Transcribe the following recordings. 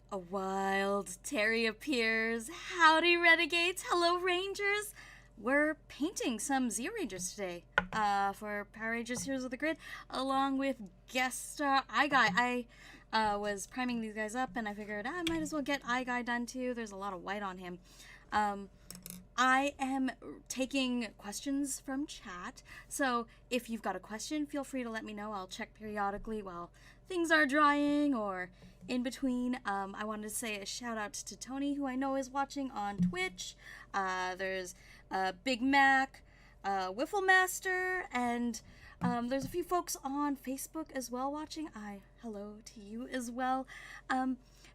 A wild Teri appears. Howdy, Renegades. Hello, Rangers. We're painting some Zeo Rangers today for Power Rangers Heroes of the Grid, along with guest star iGuy. I was priming these guys up, and I figured I might as well get iGuy done too. There's a lot of white on him. I am taking questions from chat, so if you've got a question, feel free to let me know. I'll check periodically while things are drying or in between. I wanted to say a shout out to Tony, who I know is watching on Twitch. There's Big Mac, Wiffle Master, and there's a few folks on Facebook as well watching. Hello to you as well.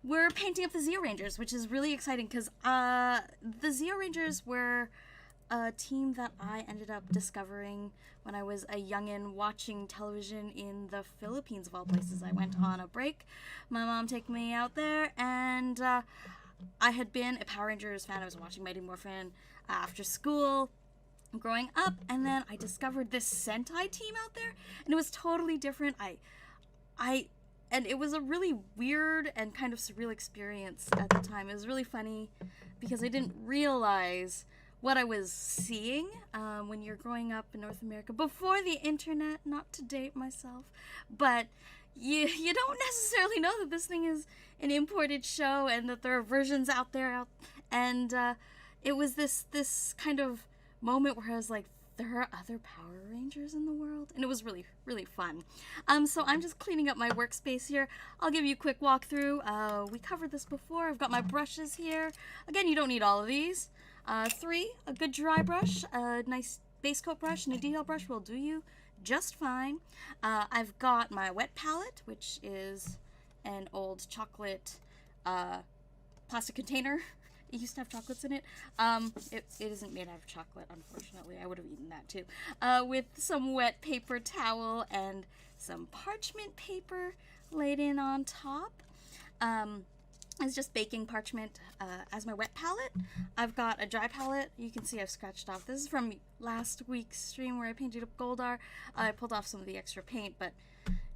We're painting up the Zeo Rangers, which is really exciting because the Zeo Rangers were a team that I ended up discovering when I was a youngin' watching television in the Philippines, of all places. I went on a break. My mom took me out there, and I had been a Power Rangers fan. I was watching Mighty Morphin after school growing up, and then I discovered this Sentai team out there, and it was totally different. And it was a really weird and kind of surreal experience at the time. It was really funny because I didn't realize what I was seeing when you're growing up in North America before the internet, not to date myself, but you don't necessarily know that this thing is an imported show and that there are versions out there. And it was this kind of moment where I was like, there are other Power Rangers in the world, and it was really, really fun. So I'm just cleaning up my workspace here. I'll give you a quick walkthrough. We covered this before. I've got my brushes here. Again, you don't need all of these. 3, a good dry brush, a nice base coat brush, and a detail brush will do you just fine. I've got my wet palette, which is an old chocolate plastic container. It used to have chocolates in it. It isn't made out of chocolate, unfortunately. I would have eaten that too. With some wet paper towel and some parchment paper laid in on top. It's just baking parchment as my wet palette. I've got a dry palette. You can see I've scratched off. This is from last week's stream where I painted up Goldar. I pulled off some of the extra paint, but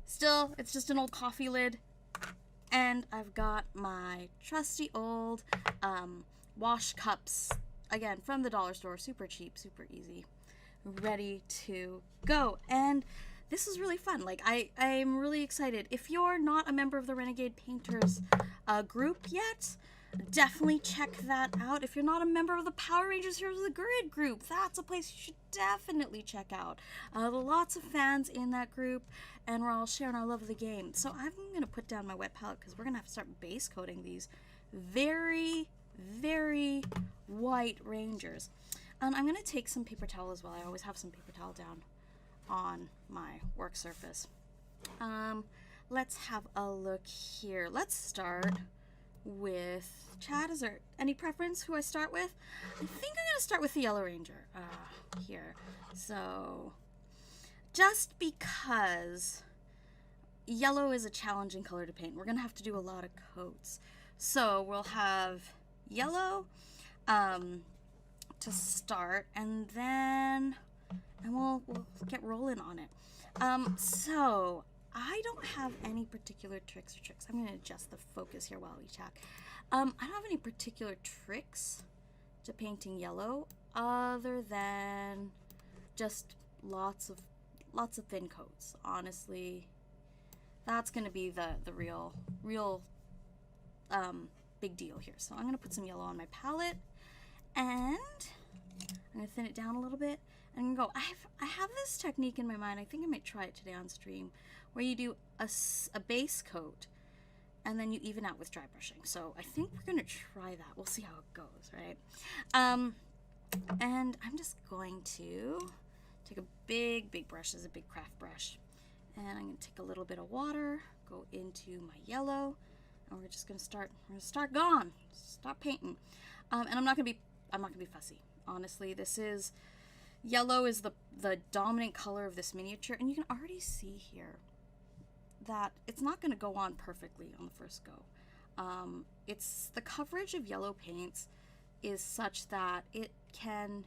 still, it's just an old coffee lid. And I've got my trusty old wash cups, again, from the dollar store, super cheap, super easy, ready to go. And this is really fun. Like, I'm really excited. If you're not a member of the Renegade Painters group yet, definitely check that out. If you're not a member of the Power Rangers Heroes of the Grid group, that's a place you should definitely check out. Lots of fans in that group, and we're all sharing our love of the game. So I'm going to put down my wet palette because we're going to have to start base coating these very, very white Rangers. I'm going to take some paper towel as well. I always have some paper towel down on my work surface. Let's have a look here. Let's start with Chad. Is there any preference who I start with? I think I'm going to start with the Yellow Ranger here. So, just because yellow is a challenging color to paint, we're going to have to do a lot of coats. So, we'll have yellow to start, and then we'll get rolling on it. So, I don't have any particular tricks. I'm going to adjust the focus here while we chat. I don't have any particular tricks to painting yellow other than just lots of thin coats. Honestly, that's going to be the real big deal here. So I'm going to put some yellow on my palette, and I'm going to thin it down a little bit. And go. I have this technique in my mind. I think I might try it today on stream, where you do a base coat and then you even out with dry brushing. So I think we're going to try that. We'll see how it goes, right? And I'm just going to take a big brush. This is a big craft brush. And I'm going to take a little bit of water, go into my yellow, and we're just going to start painting. And I'm not going to be fussy. Honestly, yellow is the dominant color of this miniature, and you can already see here that it's not going to go on perfectly on the first go. It's the coverage of yellow paints is such that it can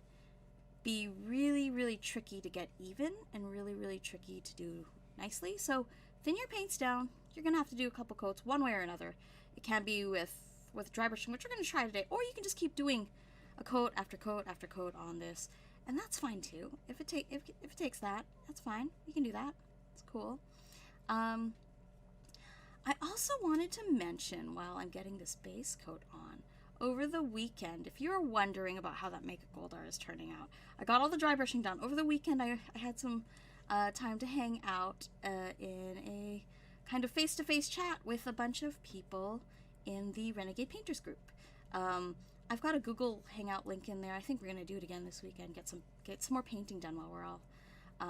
be really, really tricky to get even and really, really tricky to do nicely. So thin your paints down. You're going to have to do a couple coats one way or another. It can be with dry brushing, which we're going to try today, or you can just keep doing a coat after coat after coat on this, and that's fine too. If it takes that, that's fine. You can do that. It's cool. I also wanted to mention, while I'm getting this base coat on, over the weekend, if you're wondering about how that Make a Goldar is turning out, I got all the dry brushing done. Over the weekend, I had some time to hang out in a kind of face-to-face chat with a bunch of people in the Renegade Painters group. I've got a Google Hangout link in there. I think we're going to do it again this weekend, get some more painting done while we're all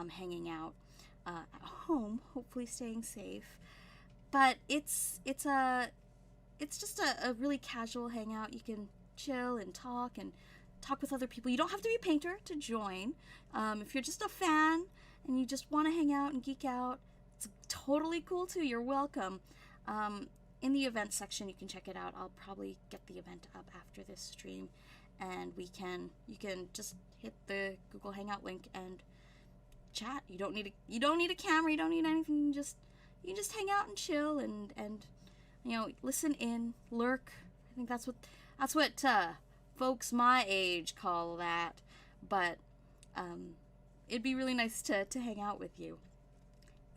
hanging out at home, hopefully staying safe. But it's just a really casual hangout. You can chill and talk with other people. You don't have to be a painter to join. If you're just a fan and you just want to hang out and geek out, it's totally cool too. You're welcome. In the event section, you can check it out. I'll probably get the event up after this stream, and you can just hit the Google Hangout link and chat. You don't need a camera. You don't need anything. You can just hang out and chill and listen in, lurk. I think that's what folks my age call that. But it'd be really nice to hang out with you.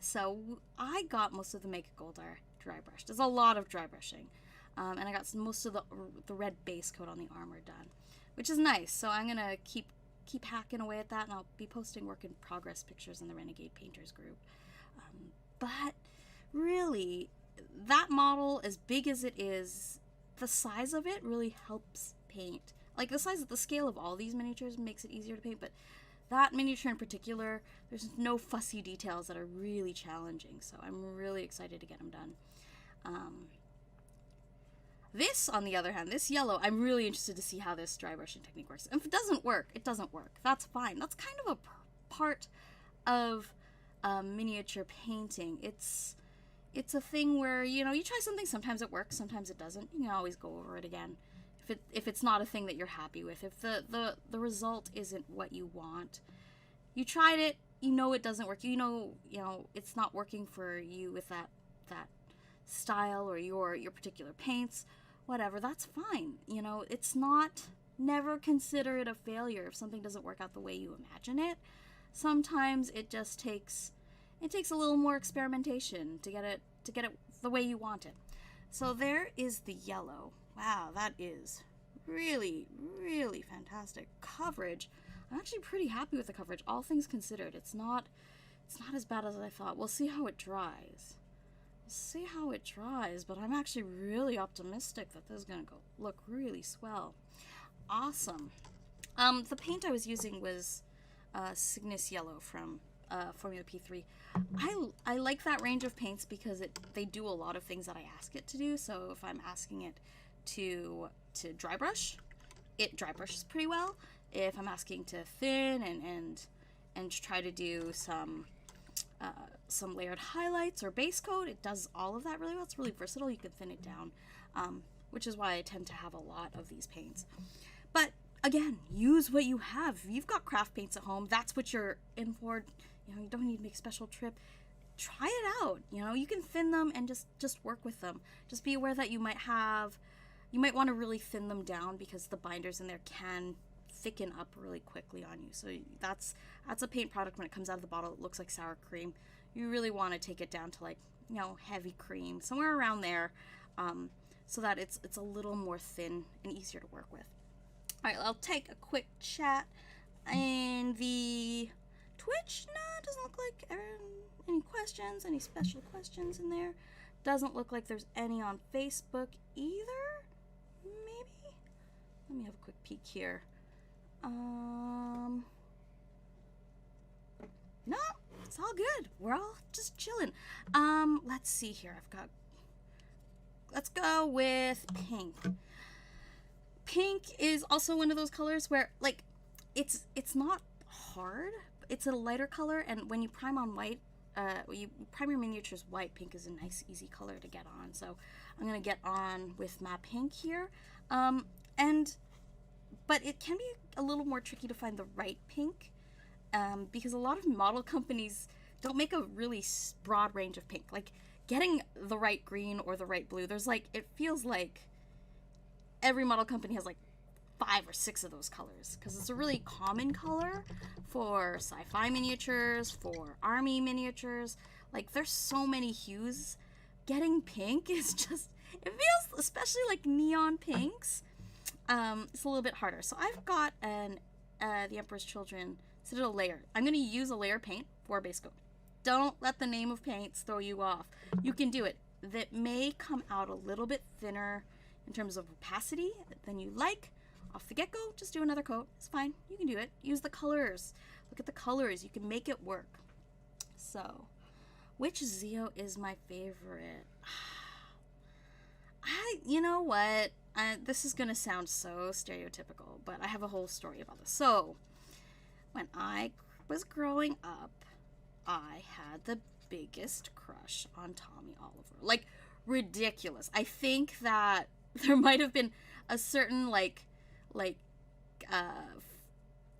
So I got most of the Make a Goldar dry brush. There's a lot of dry brushing, and I got most of the red base coat on the armor done, which is nice. So I'm gonna keep hacking away at that, and I'll be posting work in progress pictures in the Renegade Painters group. But really, that model, as big as it is, the size of it really helps paint. Like, the scale of all these miniatures makes it easier to paint, but that miniature in particular, there's no fussy details that are really challenging, so I'm really excited to get them done. This, on the other hand, this yellow, I'm really interested to see how this dry brushing technique works. And if it doesn't work, it doesn't work. That's fine. That's kind of a part of miniature painting. It's a thing where, you try something, sometimes it works, sometimes it doesn't. You can always go over it again. If it's not a thing that you're happy with, if the result isn't what you want, you tried it, it doesn't work, it's not working for you with that style or your particular paints, whatever, that's fine. It's not, never consider it a failure if something doesn't work out the way you imagine it. Sometimes it just takes a little more experimentation to get it the way you want it. So there is the yellow. Wow, that is really, really fantastic coverage. I'm actually pretty happy with the coverage, all things considered. It's not as bad as I thought. We'll see how it dries. But I'm actually really optimistic that this is gonna look really swell. Awesome. The paint I was using was Cygnus Yellow from Formula P3. I like that range of paints because they do a lot of things that I ask it to do. So if I'm asking it to dry brush, it dry brushes pretty well. If I'm asking to thin and try to do some layered highlights or base coat, it does all of that really well. It's really versatile. You can thin it down, which is why I tend to have a lot of these paints. But again, use what you have. If you've got craft paints at home, that's what you're in for. You don't need to make a special trip. Try it out. You can thin them and just work with them. Just be aware that you might want to really thin them down because the binders in there can thicken up really quickly on you. So that's a paint product. When it comes out of the bottle, it looks like sour cream. You really want to take it down to heavy cream, somewhere around there, so that it's a little more thin and easier to work with. All right, I'll take a quick chat in the Twitch. No, it doesn't look like any questions, any special questions in there. Doesn't look like there's any on Facebook either. Maybe. Let me have a quick peek here. No, it's all good. We're all just chilling. Let's see here. Let's go with pink. Pink is also one of those colors where, it's not hard. It's a lighter color, and when you prime on white, when you prime your miniatures white, pink is a nice, easy color to get on. So I'm gonna get on with my pink here. But it can be a little more tricky to find the right pink, because a lot of model companies don't make a really broad range of pink. Like, getting the right green or the right blue, there's like, it feels like every model company has like 5 or 6 of those colors, because it's a really common color for sci-fi miniatures, for army miniatures. Like, there's so many hues. Getting pink is just, it feels, especially like neon pinks, it's a little bit harder. So I've got the Emperor's Children Citadel layer. I'm going to use a layer paint for a base coat. Don't let the name of paints throw you off. You can do it. That may come out a little bit thinner in terms of opacity than you like. Off the get-go, just do another coat. It's fine. You can do it. Use the colors. Look at the colors. You can make it work. So, which Zeo is my favorite? You know what? This is going to sound so stereotypical, but I have a whole story about this. So, when I was growing up, I had the biggest crush on Tommy Oliver. Like, ridiculous. I think that there might have been a certain,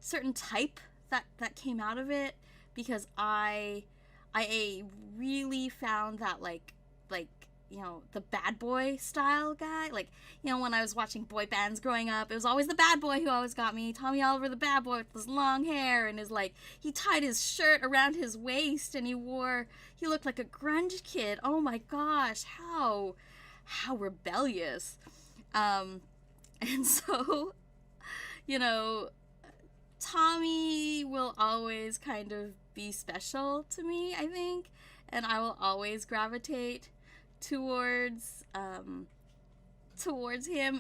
certain type that came out of it, because I really found that, like, you know, the bad boy style guy. Like, you know, when I was watching boy bands growing up, it was always the bad boy who always got me. Tommy Oliver, the bad boy with his long hair and his, like, he tied his shirt around his waist and he looked like a grunge kid. Oh my gosh, how rebellious. And so, you know, Tommy will always kind of be special to me, I think, and I will always gravitate towards him.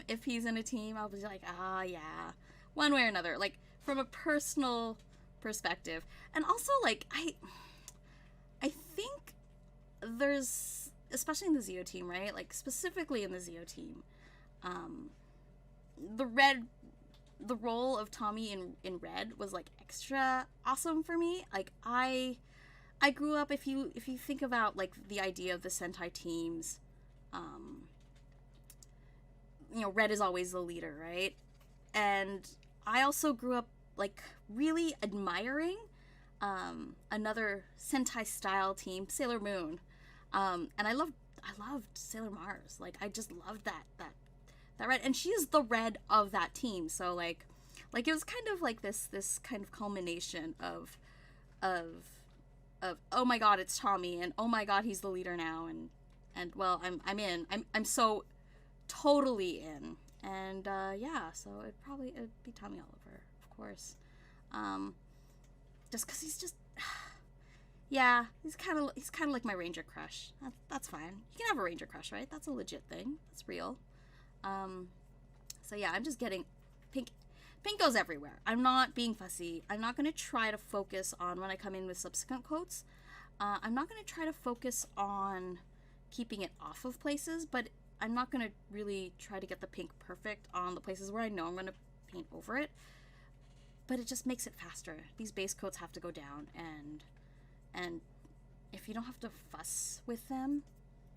If he's in a team, I'll be like, yeah, one way or another, like, from a personal perspective. And also, like, I think there's, especially in the Zeo team, right, like, specifically in the Zeo team, the role of Tommy in red was, like, extra awesome for me. Like, I grew up, if you think about, like, the idea of the Sentai teams, you know, red is always the leader, right? And I also grew up, like, really admiring another Sentai style team, Sailor Moon. And I loved Sailor Mars. Like, I just loved that red, and she is the red of that team. So like it was kind of like this kind of culmination of oh my god, it's Tommy, and oh my god, he's the leader now, and well, I'm in. I'm so totally in. And yeah, so it'd be Tommy Oliver, of course. Just cuz he's just yeah, he's kind of like my Ranger crush. That's fine. You can have a Ranger crush, right? That's a legit thing. That's real. So yeah, I'm just getting pink. Pink goes everywhere. I'm not being fussy. I'm not going to try to focus on, when I come in with subsequent coats, I'm not going to try to focus on keeping it off of places, but I'm not going to really try to get the pink perfect on the places where I know I'm going to paint over it. But it just makes it faster. These base coats have to go down, and if you don't have to fuss with them,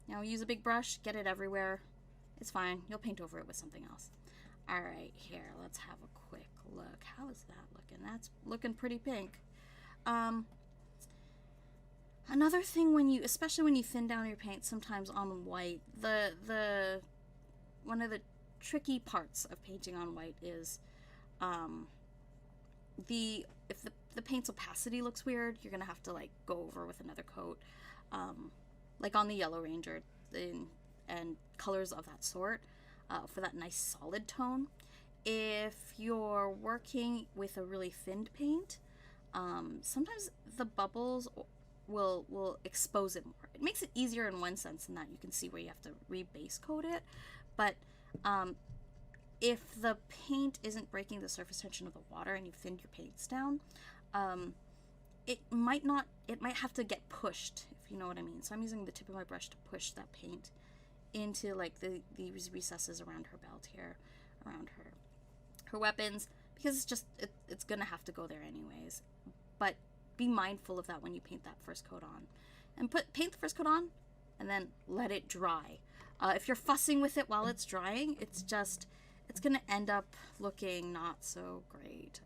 you know, use a big brush, get it everywhere. It's fine. You'll paint over it with something else. All right, here, let's have a quick look. How is that looking? That's looking pretty pink. Another thing, especially when you thin down your paint sometimes on white, one of the tricky parts of painting on white is if the paint's opacity looks weird, you're gonna have to, like, go over with another coat, like on the Yellow Ranger and colors of that sort, for that nice solid tone. If you're working with a really thinned paint, sometimes the bubbles will expose it more. It makes it easier in one sense in that you can see where you have to re-base coat it, but if the paint isn't breaking the surface tension of the water and you've thinned your paints down, it might have to get pushed, if you know what I mean. So I'm using the tip of my brush to push that paint into, like, these recesses around her belt here, around her weapons, because it's gonna have to go there anyways. But be mindful of that when you paint that first coat on, and paint the first coat on and then let it dry. If you're fussing with it while it's drying, it's gonna end up looking not so great.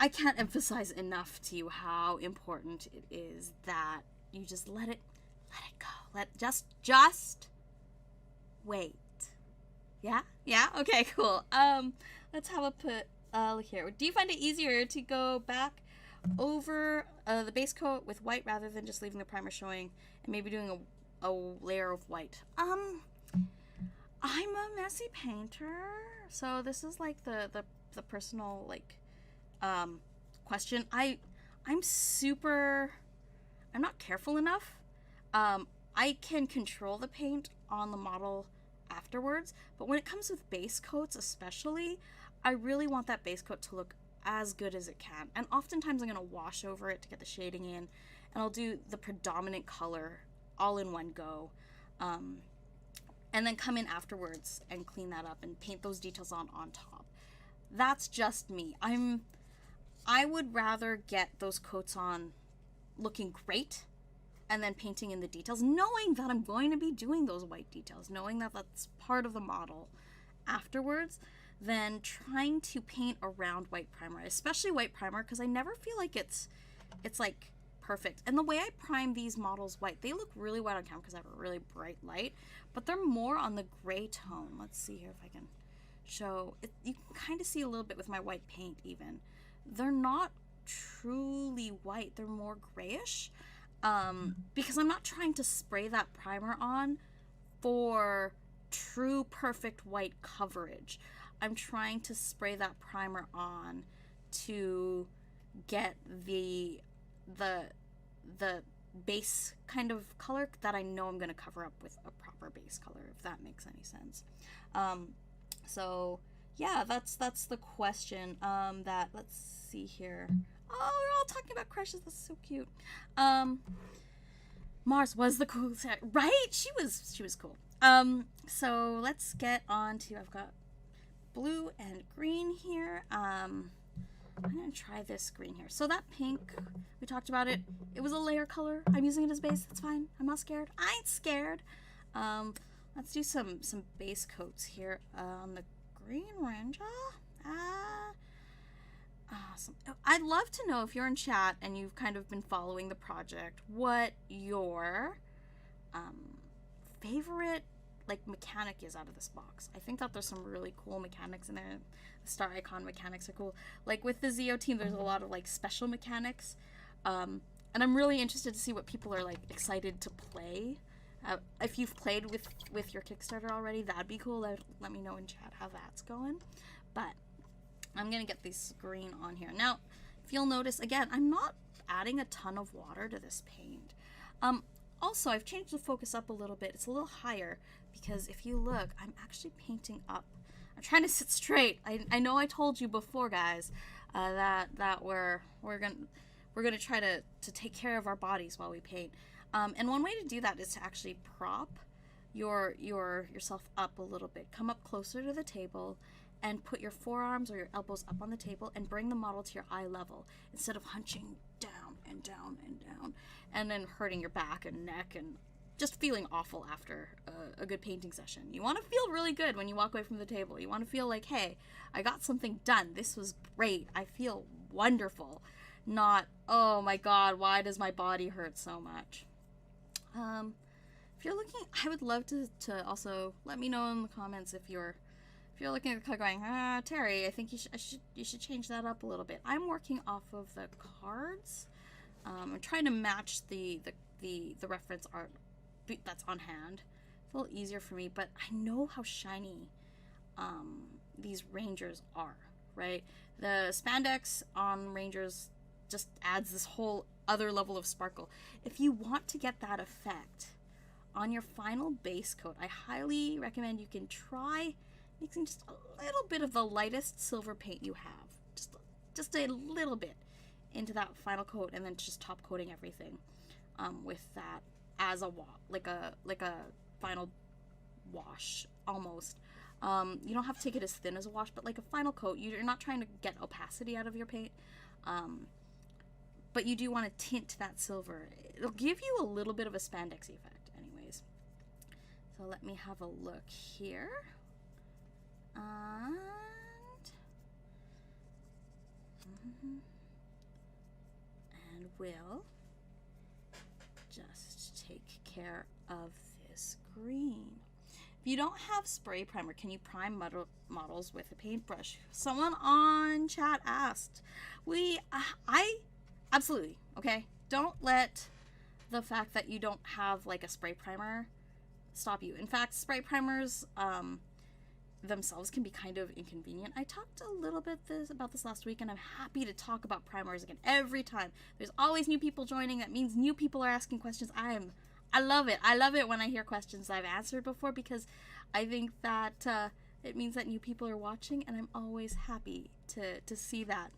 I can't emphasize enough to you how important it is that you just let it go. Just wait. Yeah? Yeah? Okay, cool. Let's have a look here. Do you find it easier to go back over the base coat with white rather than just leaving the primer showing and maybe doing a layer of white? I'm a messy painter, so this is like the personal like question. I'm not careful enough. I can control the paint on the model afterwards, but when it comes with base coats especially, I really want that base coat to look as good as it can. And oftentimes I'm going to wash over it to get the shading in, and I'll do the predominant color all in one go. And then come in afterwards and clean that up and paint those details on top. That's just me. I would rather get those coats on looking great and then painting in the details, knowing that I'm going to be doing those white details, knowing that that's part of the model afterwards, than trying to paint around white primer, especially white primer, because I never feel like it's like perfect. And the way I prime these models white, they look really white on camera because I have a really bright light, but they're more on the gray tone. Let's see here if I can show it. You can kind of see a little bit with my white paint even. They're not truly white, they're more grayish, because I'm not trying to spray that primer on for true perfect white coverage. I'm trying to spray that primer on to get the base kind of color that I know I'm going to cover up with a proper base color, if that makes any sense. So yeah, that's the question. Let's see here. Oh, we're all talking about crushes. That's so cute. Mars was the coolest, right? She was cool. So let's get on to, I've got blue and green here. I'm gonna try this green here. So that pink, we talked about it. It was a layer color. I'm using it as base. That's fine. I'm not scared. I ain't scared. Let's do some base coats here on the Green Ranger. Awesome. I'd love to know if you're in chat and you've kind of been following the project, what your favorite like mechanic is out of this box. I think that there's some really cool mechanics in there. The star icon mechanics are cool. Like with the Zio team, there's a lot of like special mechanics, and I'm really interested to see what people are like excited to play. If you've played with your Kickstarter already, that'd be cool. Let me know in chat how that's going. But I'm gonna get this green on here now. If you'll notice, again, I'm not adding a ton of water to this paint. Also, I've changed the focus up a little bit. It's a little higher because if you look, I'm actually painting up. I'm trying to sit straight. I know I told you before, guys, that we're gonna try to take care of our bodies while we paint. And one way to do that is to actually prop yourself up a little bit. Come up closer to the table and put your forearms or your elbows up on the table and bring the model to your eye level instead of hunching down and down and down and then hurting your back and neck and just feeling awful after a good painting session. You want to feel really good when you walk away from the table. You want to feel like, hey, I got something done. This was great. I feel wonderful. Not, oh my God, why does my body hurt so much? If you're looking, I would love to also let me know in the comments if you're looking at the color going, Teri, I think you should change that up a little bit. I'm working off of the cards. I'm trying to match the reference art that's on hand. It's a little easier for me, but I know how shiny these Rangers are, right? The spandex on Rangers just adds this whole other level of sparkle. If you want to get that effect on your final base coat, I highly recommend you can try mixing just a little bit of the lightest silver paint you have, just a little bit into that final coat, and then just top coating everything with that as a like a final wash almost. You don't have to take it as thin as a wash, but like a final coat. You're not trying to get opacity out of your paint, but you do want to tint that silver. It'll give you a little bit of a spandex effect anyways. So let me have a look here. And And we'll just take care of this green. If you don't have spray primer, can you prime models with a paintbrush? Someone on chat asked. I absolutely, okay? Don't let the fact that you don't have like a spray primer stop you. In fact, spray primers themselves can be kind of inconvenient. I talked a little bit about this last week, and I'm happy to talk about primers again every time. There's always new people joining. That means new people are asking questions. I love it. I love it when I hear questions I've answered before, because I think that it means that new people are watching, and I'm always happy to see that.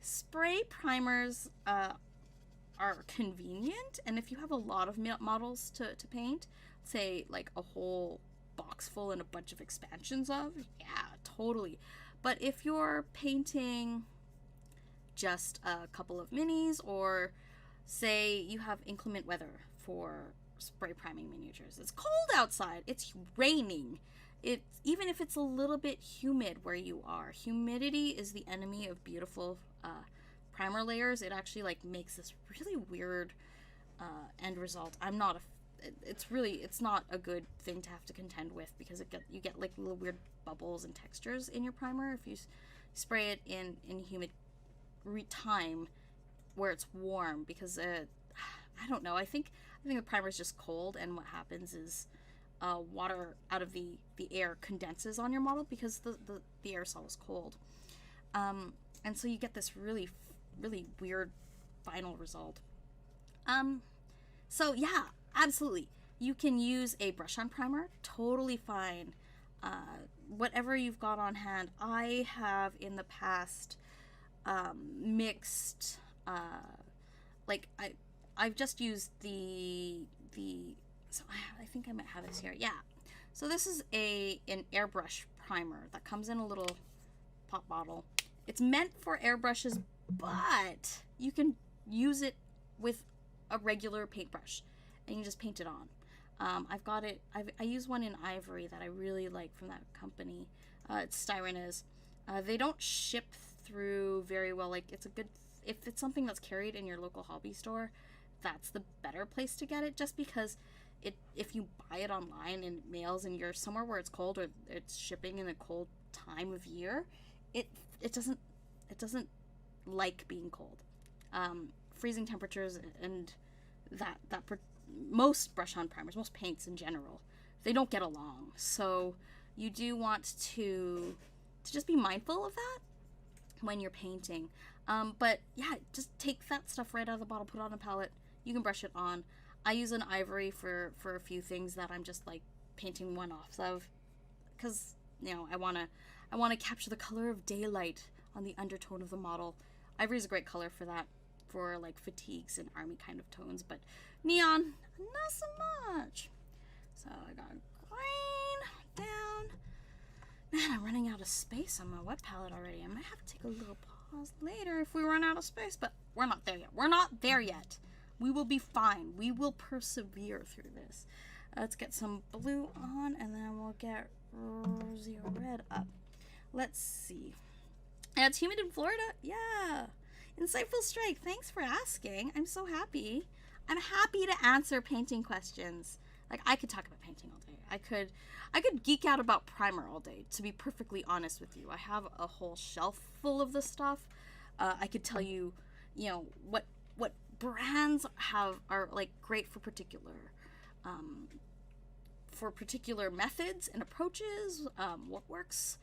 Spray primers are convenient, and if you have a lot of models to paint, say like a whole box full and a bunch of expansions of, yeah, totally. But if you're painting just a couple of minis, or say you have inclement weather for spray priming miniatures, it's cold outside, it's raining, even if it's a little bit humid where you are, humidity is the enemy of beautiful primer layers. It actually like makes this really weird end result. It's not a good thing to have to contend with, because you get like little weird bubbles and textures in your primer if you spray it in humid time where it's warm, because I don't know, I think the primer is just cold, and what happens is water out of the air condenses on your model because the aerosol is cold, and so you get this really weird final result. So yeah, absolutely, you can use a brush on primer, totally fine. Whatever you've got on hand. I have in the past mixed I've just used so I think I might have this here. Yeah, so this is an airbrush primer that comes in a little pop bottle. It's meant for airbrushes, but you can use it with a regular paintbrush, and you just paint it on. I've got it. I use one in ivory that I really like from that company. It's Styrenez. They don't ship through very well. Like, if it's something that's carried in your local hobby store, that's the better place to get it, just because if you buy it online and it mails and you're somewhere where it's cold, or it's shipping in a cold time of year, it doesn't like being cold. Freezing temperatures and most brush-on primers, most paints in general, they don't get along. So you do want to just be mindful of that when you're painting. But yeah, just take that stuff right out of the bottle, put it on a palette. You can brush it on. I use an ivory for a few things that I'm just like painting one-offs of, because I want to capture the color of daylight on the undertone of the model. Ivory is a great color for that, for like fatigues and army kind of tones, but neon, not so much. So I got green down. Man, I'm running out of space on my wet palette already. I might have to take a little pause later if we run out of space, but we're not there yet. We're not there yet. We will be fine. We will persevere through this. Let's get some blue on, and then we'll get rosy red up. Let's see. Yeah, it's humid in Florida? Yeah. Insightful Strike, thanks for asking. I'm so happy. I'm happy to answer painting questions. Like, I could talk about painting all day. I could geek out about primer all day, to be perfectly honest with you. I have a whole shelf full of this stuff. I could tell you, what brands are like great for particular methods and approaches, what works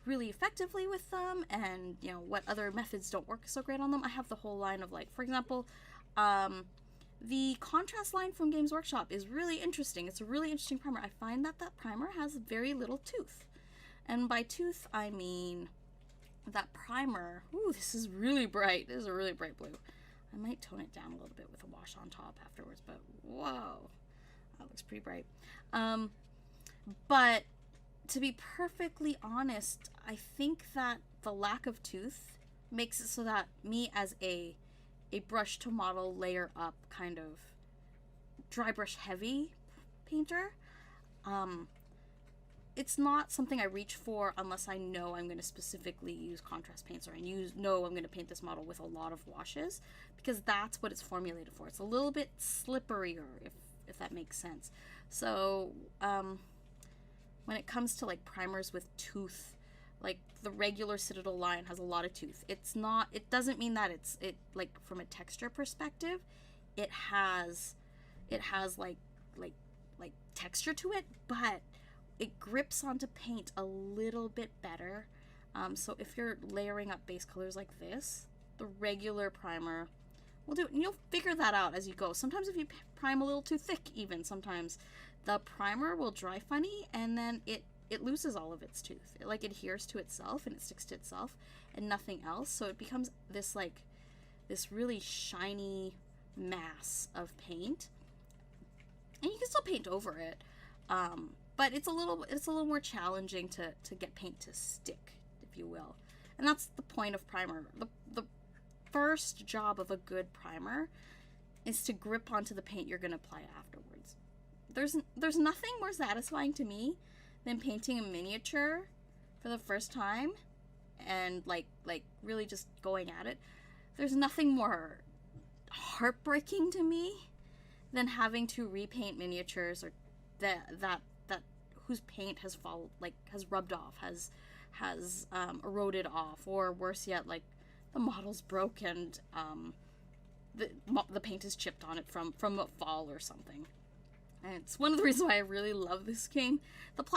really effectively with them, and what other methods don't work so great on them. I have the whole line of, like, for example, the contrast line from Games Workshop is really interesting. It's a really interesting primer. I find that primer has very little tooth, and by tooth I mean that primer. Ooh, this is really bright. This is a really bright blue. I might tone it down a little bit with a wash on top afterwards, but whoa, that looks pretty bright. But to be perfectly honest, I think that the lack of tooth makes it so that me as a brush to model layer up kind of dry brush heavy painter, it's not something I reach for unless I know I'm going to specifically use contrast paints, or know I'm going to paint this model with a lot of washes, because that's what it's formulated for. It's a little bit slipperier, if that makes sense. So when it comes to like primers with tooth, like the regular Citadel line has a lot of tooth. It doesn't mean that it like from a texture perspective, it has like texture to it, but it grips onto paint a little bit better. So if you're layering up base colors like this, the regular primer will do it, and you'll figure that out as you go. Sometimes if you prime a little too thick, even sometimes the primer will dry funny, and then it loses all of its tooth. It like adheres to itself and it sticks to itself and nothing else. So it becomes this really shiny mass of paint, and you can still paint over it, but it's a little more challenging to get paint to stick, if you will. And that's the point of primer. The first job of a good primer is to grip onto the paint you're going to apply afterwards. There's nothing more satisfying to me than painting a miniature for the first time and like really just going at it. There's nothing more heartbreaking to me than having to repaint miniatures, or that whose paint has rubbed off, has eroded off, or worse yet, like the model's broke and the paint is chipped on it from a fall or something. And it's one of the reasons why I really love this game.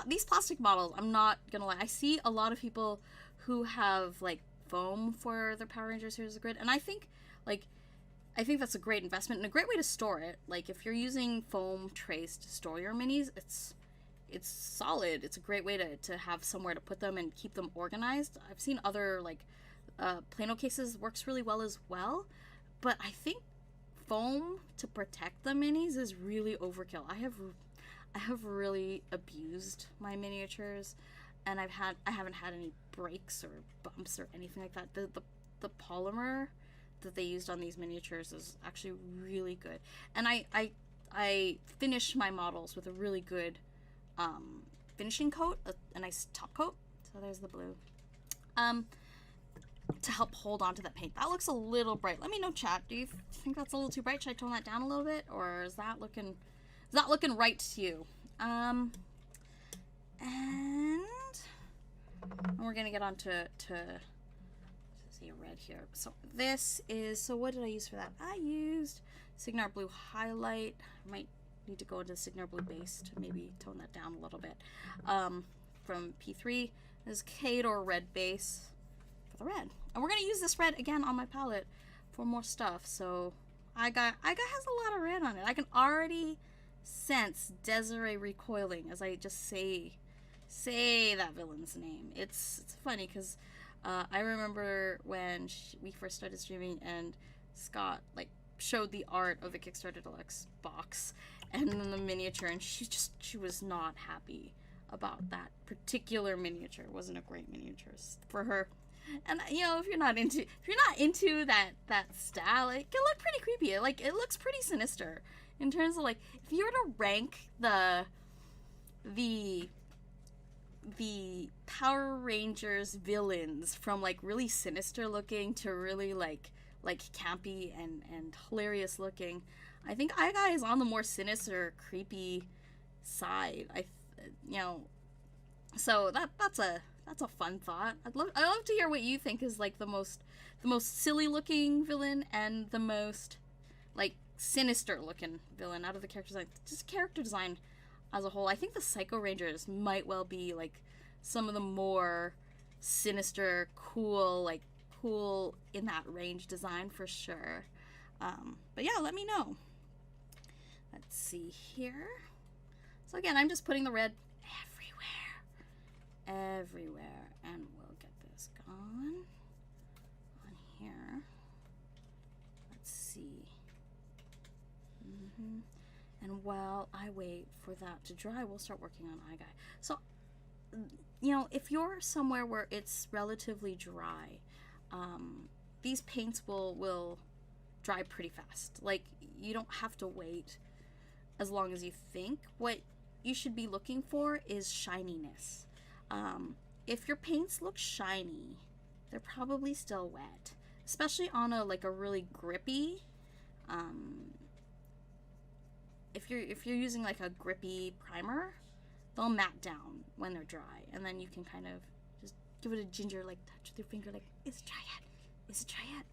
These plastic models, I'm not gonna lie, I see a lot of people who have like foam for their Power Rangers Heroes of the Grid, and I think that's a great investment and a great way to store it. Like if you're using foam trays to store your minis, it's solid. It's a great way to have somewhere to put them and keep them organized. I've seen other like Plano cases works really well as well, but I think foam to protect the minis is really overkill. I have really abused my miniatures, and I haven't had any breaks or bumps or anything like that. The polymer that they used on these miniatures is actually really good, and I finish my models with a really good finishing coat, a nice top coat. So there's the blue, to help hold on to that paint. That looks a little bright. Let me know, chat. Do you think that's a little too bright? Should I tone that down a little bit, or is that looking right to you? And we're gonna get on to see a red here. So this is, so what did I use for that? I used Signar Blue Highlight. I might need to go into Signar Blue Base to maybe tone that down a little bit. From P3 is Khador Red Base for the red. And we're gonna use this red again on my palette for more stuff. So I got has a lot of red on it. I can already sense Desiree recoiling as I just say that villain's name. It's funny because I remember when we first started streaming and Scott like showed the art of the Kickstarter Deluxe box and then the miniature, and she was not happy about that particular miniature. It wasn't a great miniature for her. And you know, if you're not into that style, it can look pretty creepy. It looks pretty sinister in terms of like, if you were to rank the Power Rangers villains from like really sinister looking to really like campy and hilarious looking, I think Aigai is on the more sinister, creepy side. So that's a fun thought. I'd love to hear what you think is like the most silly looking villain and the most like sinister looking villain out of the character design. Just character design as a whole. I think the Psycho Rangers might well be like some of the more sinister, cool in that range design for sure. But yeah, let me know. Let's see here. So again, I'm just putting the red everywhere, and we'll get this gone on here. Let's see. And while I wait for that to dry, we'll start working on Aigai. So, you know, if you're somewhere where it's relatively dry, these paints will dry pretty fast. Like, you don't have to wait as long as you think. What you should be looking for is shininess. If your paints look shiny, they're probably still wet, especially on a really grippy. If you're using like a grippy primer, they'll matte down when they're dry, and then you can kind of just give it a ginger like touch with your finger, like, is it dry yet? Is it dry yet?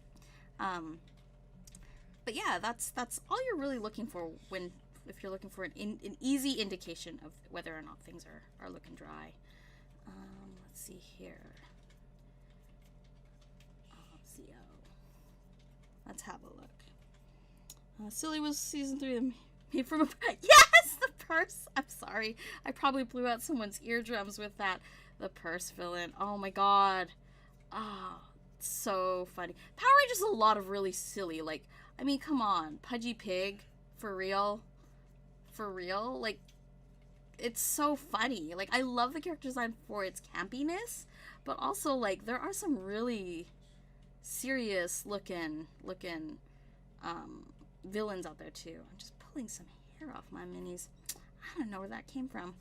But yeah, that's all you're really looking for if you're looking for an easy indication of whether or not things are looking dry. Let's see here. Let's have a look. Silly was season 3. Made from a yes, the purse. I'm sorry, I probably blew out someone's eardrums with that. The purse villain. Oh my god. Oh, so funny. Power Rangers is a lot of really silly. Like, I mean, come on, Pudgy Pig, for real, like. It's so funny. Like, I love the character design for its campiness, but also, like, there are some really serious looking villains out there too. I'm just pulling some hair off my minis. I don't know where that came from.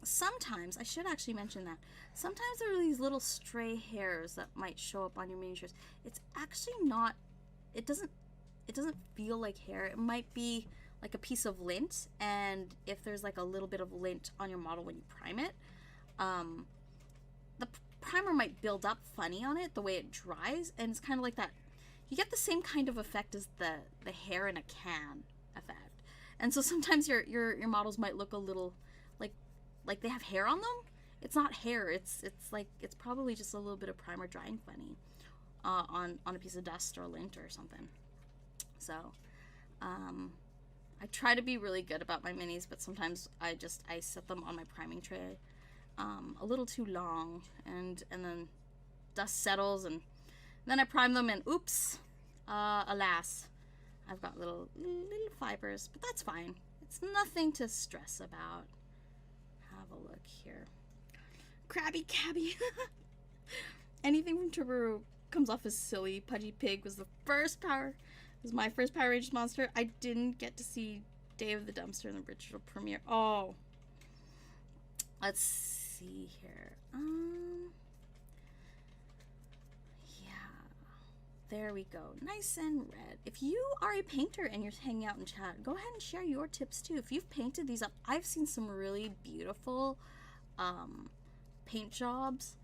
Sometimes, I should actually mention that, sometimes there are these little stray hairs that might show up on your miniatures. It's actually not, it doesn't feel like hair. It might be like a piece of lint, and if there's like a little bit of lint on your model when you prime it, the primer might build up funny on it the way it dries, and it's kind of like that. You get the same kind of effect as the hair in a can effect, and so sometimes your models might look a little like they have hair on them. It's not hair. It's probably just a little bit of primer drying funny on a piece of dust or lint or something. So. I try to be really good about my minis, but sometimes I set them on my priming tray a little too long, and then dust settles, and then I prime them, and oops, alas, I've got little fibers, but that's fine. It's nothing to stress about. Have a look here. Krabby Cabby. Anything from Turbo comes off as silly. Pudgy Pig was my first Power Rangers monster. I didn't get to see Day of the Dumpster in the original premiere. Oh. Let's see here. Yeah. There we go. Nice and red. If you are a painter and you're hanging out in chat, go ahead and share your tips too. If you've painted these up, I've seen some really beautiful paint jobs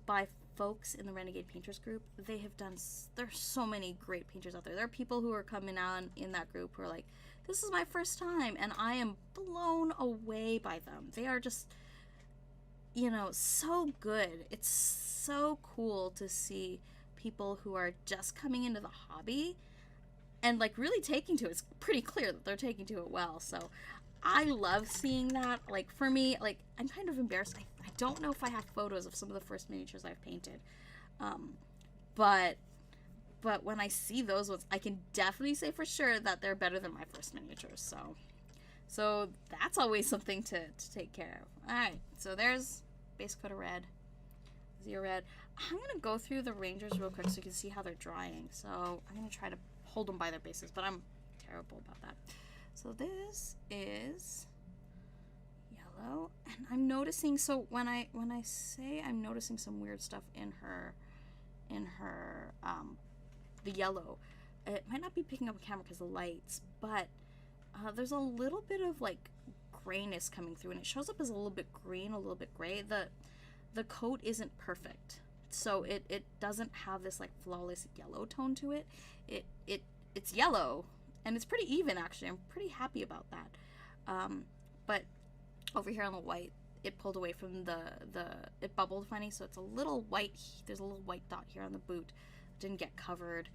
by folks in the Renegade Painters group. There's so many great painters out there. There are people who are coming out in that group who are like, this is my first time, and I am blown away by them. They are just, so good. It's so cool to see people who are just coming into the hobby and like really taking to it. It's pretty clear that they're taking to it well. So I love seeing that. Like, for me, like, I'm kind of embarrassed. I don't know if I have photos of some of the first miniatures I've painted. But when I see those ones, I can definitely say for sure that they're better than my first miniatures. So that's always something to take care of. Alright, so there's base coat of red. Zero red. I'm going to go through the Rangers real quick so you can see how they're drying. So I'm going to try to hold them by their bases, but I'm terrible about that. So this is yellow, and I'm noticing, so when I say I'm noticing some weird stuff in her the yellow, it might not be picking up a camera because of the lights, but there's a little bit of like grayness coming through, and it shows up as a little bit green, a little bit gray. The coat isn't perfect, so it doesn't have this like flawless yellow tone to it. It's yellow, and it's pretty even, actually. I'm pretty happy about that. But over here on the white, it pulled away from it bubbled funny, so it's a little white. There's a little white dot here on the boot. It didn't get covered.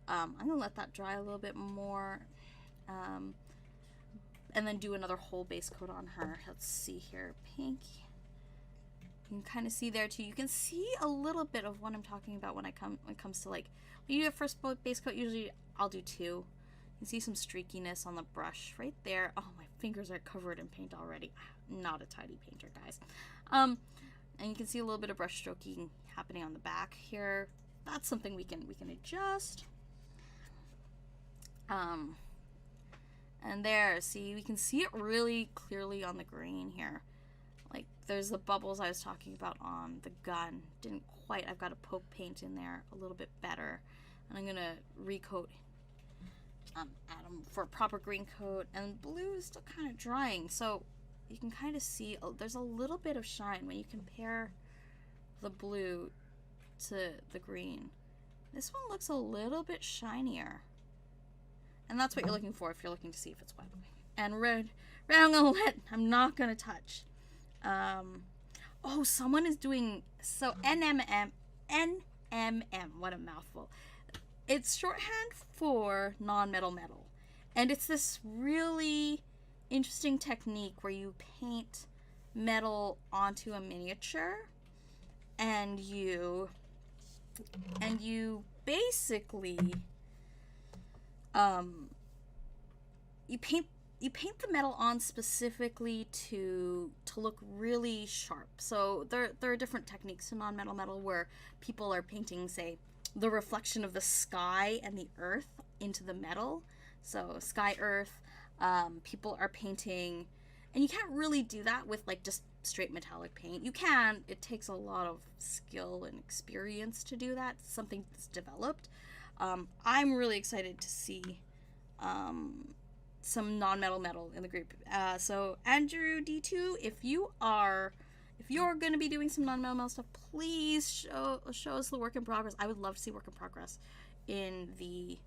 I'm going to let that dry a little bit more. And then do another whole base coat on her. Let's see here. Pink. You can kind of see there, too. You can see a little bit of what I'm talking about when it comes to, like, when you do a first base coat, usually I'll do 2. You can see some streakiness on the brush right there. Oh, my fingers are covered in paint already. Not a tidy painter, guys. And you can see a little bit of brush stroking happening on the back here. That's something we can adjust. And there, see, we can see it really clearly on the green here. Like, there's the bubbles I was talking about on the gun. Didn't quite, I've got to poke paint in there a little bit better. And I'm gonna recoat Adam for a proper green coat. And blue is still kind of drying, so you can kind of see, there's a little bit of shine when you compare the blue to the green. This one looks a little bit shinier. And that's what you're looking for if you're looking to see if it's wet. And red I'm gonna I'm not gonna touch. Oh, someone is doing, so NMM, what a mouthful. It's shorthand for non-metal metal. And it's this really interesting technique where you paint metal onto a miniature and you basically you paint the metal on specifically to look really sharp. So there are different techniques to non-metal metal where people are painting, say, the reflection of the sky and the earth into the metal. So sky, earth, people are painting, and you can't really do that with like just straight metallic paint. You can, it takes a lot of skill and experience to do that. It's something that's developed. I'm really excited to see some non-metal metal in the group. So Andrew D2, if you're going to be doing some non-metal metal stuff, please show us the work in progress. I would love to see work in progress in the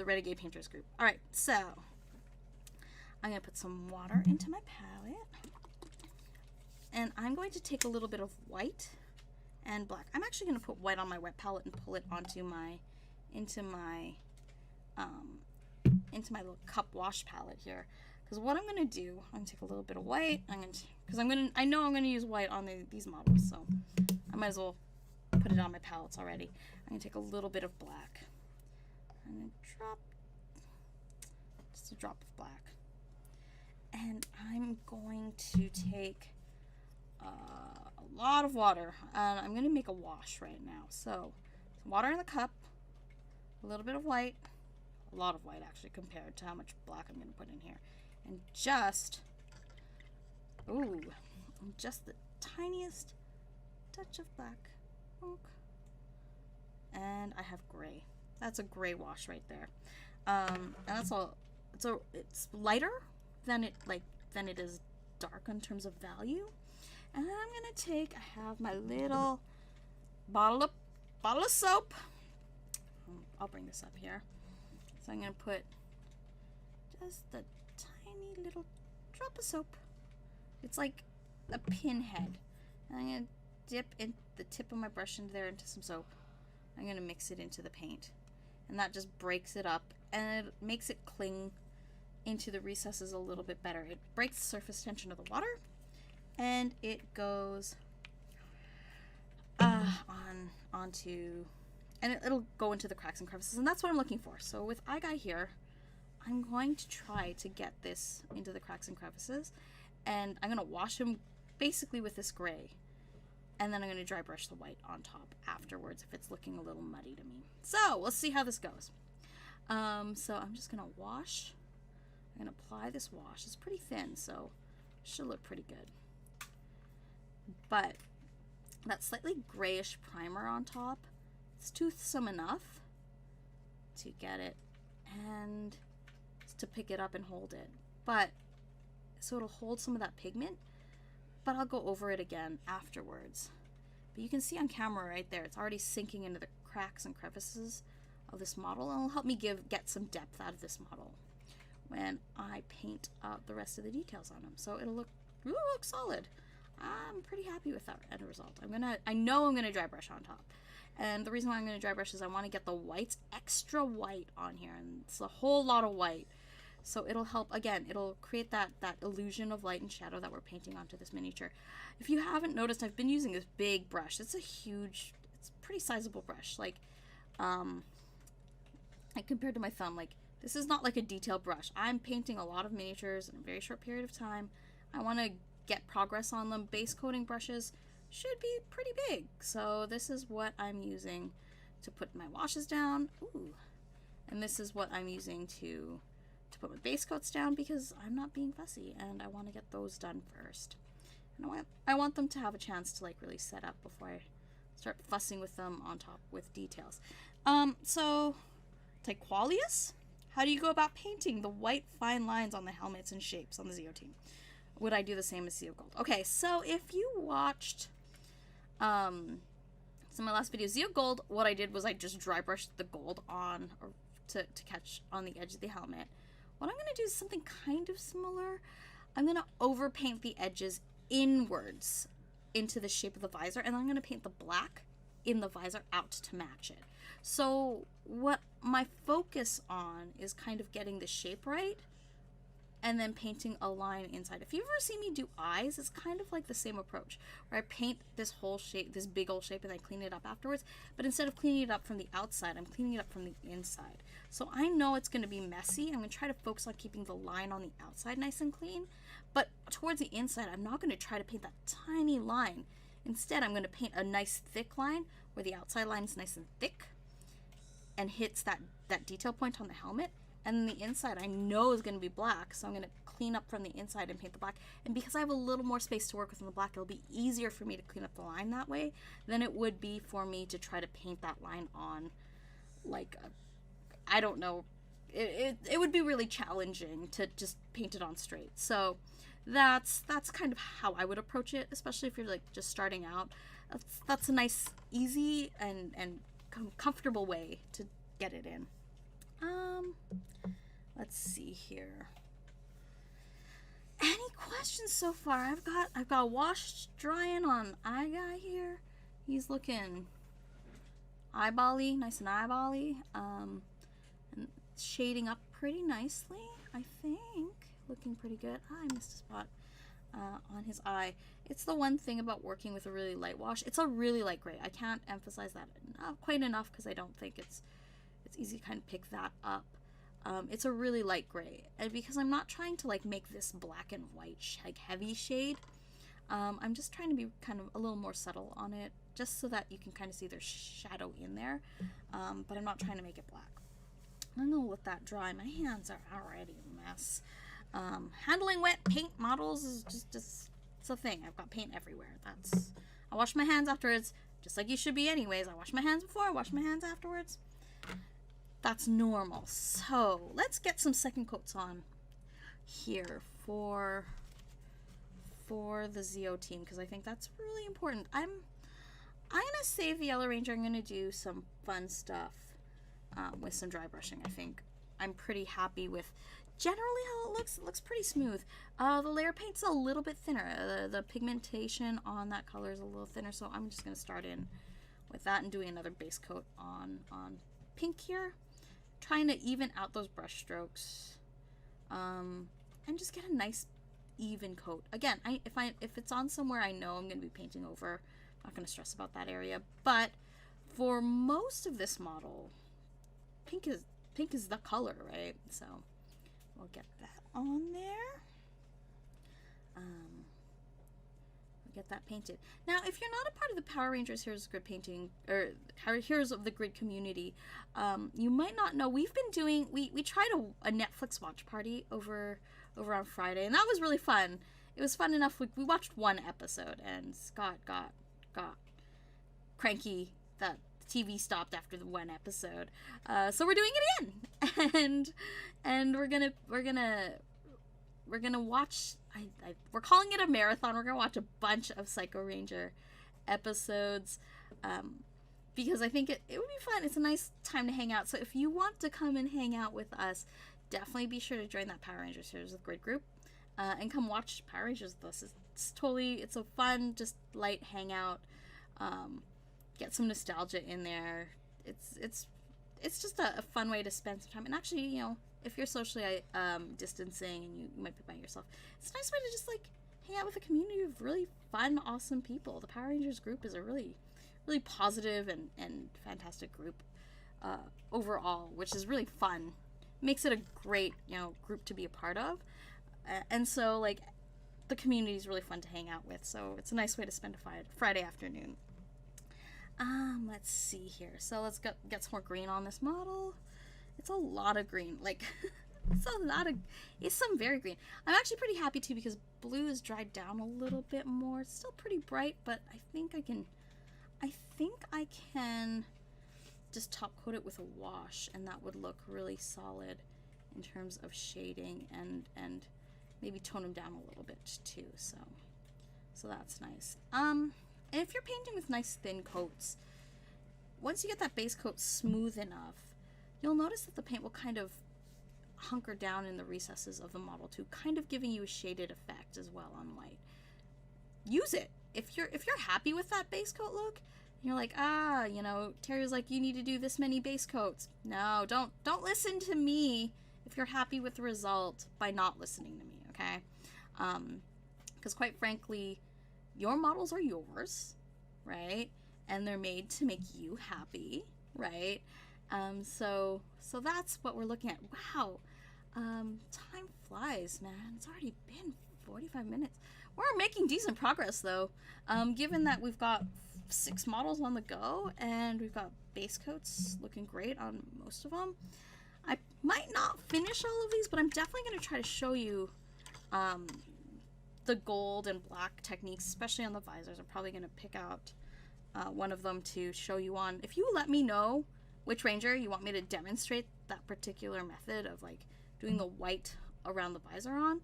Renegade Painters group. All right, so I'm going to put some water into my palette, and I'm going to take a little bit of white and black. I'm actually going to put white on my wet palette and pull it onto into my little cup wash palette here. Because what I'm going to do, I'm going to take a little bit of white. I know I'm going to use white on these models, so I might as well put it on my palettes already. I'm going to take a little bit of black. I'm going to drop just a drop of black. And I'm going to take a lot of water. I'm going to make a wash right now. So, some water in the cup, a little bit of white, a lot of white actually compared to how much black I'm going to put in here. And just the tiniest touch of black. And I have gray. That's a gray wash right there. And that's all. It's lighter than it is dark in terms of value. And then I'm gonna I have my little bottle of soap. I'll bring this up here. So I'm gonna put just a tiny little drop of soap. It's like a pinhead. And I'm gonna dip in the tip of my brush into some soap. I'm gonna mix it into the paint, and that just breaks it up, and it makes it cling into the recesses a little bit better. It breaks the surface tension of the water, and it goes onto, and it'll go into the cracks and crevices, and that's what I'm looking for. So with iGuy here, I'm going to try to get this into the cracks and crevices, and I'm going to wash him basically with this gray, and then I'm going to dry brush the white on top afterwards if it's looking a little muddy to me. So let's see how this goes. So I'm just going to wash. I'm going to apply this wash. It's pretty thin, so it should look pretty good. But that slightly grayish primer on top, it's toothsome enough to get it and to pick it up and hold it. But so it'll hold some of that pigment, but I'll go over it again afterwards. But you can see on camera right there, it's already sinking into the cracks and crevices of this model, and it'll help me get some depth out of this model when I paint out the rest of the details on him. So it'll look solid. I'm pretty happy with that end result. I know I'm gonna dry brush on top. And the reason why I'm gonna dry brush is I want to get the whites extra white on here, and it's a whole lot of white. So it'll help, again, it'll create that illusion of light and shadow that we're painting onto this miniature. If you haven't noticed, I've been using this big brush. It's a pretty sizable brush. Like compared to my thumb, like this is not like a detailed brush. I'm painting a lot of miniatures in a very short period of time. I want to get progress on them. Base coating brushes should be pretty big. So this is what I'm using to put my washes down. Ooh. And this is what I'm using to to put my base coats down because I'm not being fussy and I want to get those done first. And I want them to have a chance to like really set up before I start fussing with them on top with details. So Tyqualius, how do you go about painting the white fine lines on the helmets and shapes on the Zeo team? Would I do the same as Zeo Gold? Okay, so if you watched some of my last videos, Zeo Gold, what I did was I just dry brushed the gold on or to catch on the edge of the helmet. What I'm going to do is something kind of similar. I'm going to overpaint the edges inwards into the shape of the visor, and I'm going to paint the black in the visor out to match it. So what my focus on is kind of getting the shape right and then painting a line inside. If you've ever seen me do eyes, it's kind of like the same approach, where I paint this whole shape, this big old shape, and then clean it up afterwards. But instead of cleaning it up from the outside, I'm cleaning it up from the inside. So I know it's going to be messy. I'm going to try to focus on keeping the line on the outside nice and clean. But towards the inside, I'm not going to try to paint that tiny line. Instead, I'm going to paint a nice thick line where the outside line is nice and thick and hits that detail point on the helmet. And then the inside I know is going to be black, so I'm going to clean up from the inside and paint the black. And because I have a little more space to work with on the black, it'll be easier for me to clean up the line that way than it would be for me to try to paint that line on, like, I don't know. It would be really challenging to just paint it on straight. So that's kind of how I would approach it, especially if you're like just starting out. That's a nice, easy, and comfortable way to get it in. Let's see here. Any questions so far? I've got wash drying on eye guy here. He's looking eyeball-y, nice and eyeball-y. And shading up pretty nicely, I think. Looking pretty good. I missed a spot on his eye. It's the one thing about working with a really light wash. It's a really light gray. I can't emphasize that quite enough because I don't think it's easy to kind of pick that up. It's a really light gray, and because I'm not trying to like make this black and white like heavy shade, I'm just trying to be kind of a little more subtle on it, just so that you can kind of see there's shadow in there, but I'm not trying to make it black. I'm gonna let that dry. My hands are already a mess. Handling wet paint models is just it's a thing. I've got paint everywhere. I wash my hands afterwards, just like you should be anyways. I wash my hands before, I wash my hands afterwards. That's normal. So let's get some second coats on here for the Zeo team, because I think that's really important. I'm gonna save the Yellow Ranger. I'm gonna do some fun stuff with some dry brushing. I think I'm pretty happy with generally how it looks. It looks pretty smooth. The layer paint's a little bit thinner. The pigmentation on that color is a little thinner, so I'm just gonna start in with that and doing another base coat on pink here, trying to even out those brush strokes, and just get a nice even coat. Again, if it's on somewhere I know I'm going to be painting over, I'm not going to stress about that area. But for most of this model, pink is the color, right? So we'll get that on there. Get that painted. Now, if you're not a part of the Power Rangers Heroes of Grid painting, or Heroes of the Grid community, you might not know we've been doing, we tried a Netflix watch party over on Friday, and that was really fun. It was fun enough. We watched one episode, and Scott got cranky that the TV stopped after the one episode. So we're doing it again, and we're gonna watch. We're calling it a marathon. We're gonna watch a bunch of Psycho Ranger episodes, because I think it would be fun. It's a nice time to hang out. So if you want to come and hang out with us, definitely be sure to join that Power Rangers Heroes of Grid group, and come watch Power Rangers with us. It's a fun, just light hangout. Get some nostalgia in there. It's just a fun way to spend some time. And actually, you know, if you're socially distancing and you might be by yourself, it's a nice way to just like hang out with a community of really fun, awesome people. The Power Rangers group is a really, really positive and fantastic group overall, which is really fun. Makes it a great, you know, group to be a part of. And so like the community is really fun to hang out with. So it's a nice way to spend a Friday afternoon. Let's see here. So let's get some more green on this model. It's a lot of green. Like, So it's some very green. I'm actually pretty happy too because blue is dried down a little bit more. It's still pretty bright, but I think I can just top coat it with a wash, and that would look really solid in terms of shading and maybe tone them down a little bit too. So that's nice. And if you're painting with nice thin coats, once you get that base coat smooth enough, you'll notice that the paint will kind of hunker down in the recesses of the model too, kind of giving you a shaded effect as well on white. Use it. If you're happy with that base coat look, you're like, you know, Terry was like, you need to do this many base coats. No, don't listen to me if you're happy with the result by not listening to me, okay? Because quite frankly, your models are yours, right? And they're made to make you happy, right? So that's what we're looking at. Wow, time flies, man. It's already been 45 minutes. We're making decent progress, though, given that we've got 6 models on the go, and we've got base coats looking great on most of them. I might not finish all of these, but I'm definitely going to try to show you the gold and black techniques, especially on the visors. I'm probably going to pick out one of them to show you on. If you let me know which ranger you want me to demonstrate that particular method of like doing the white around the visor on,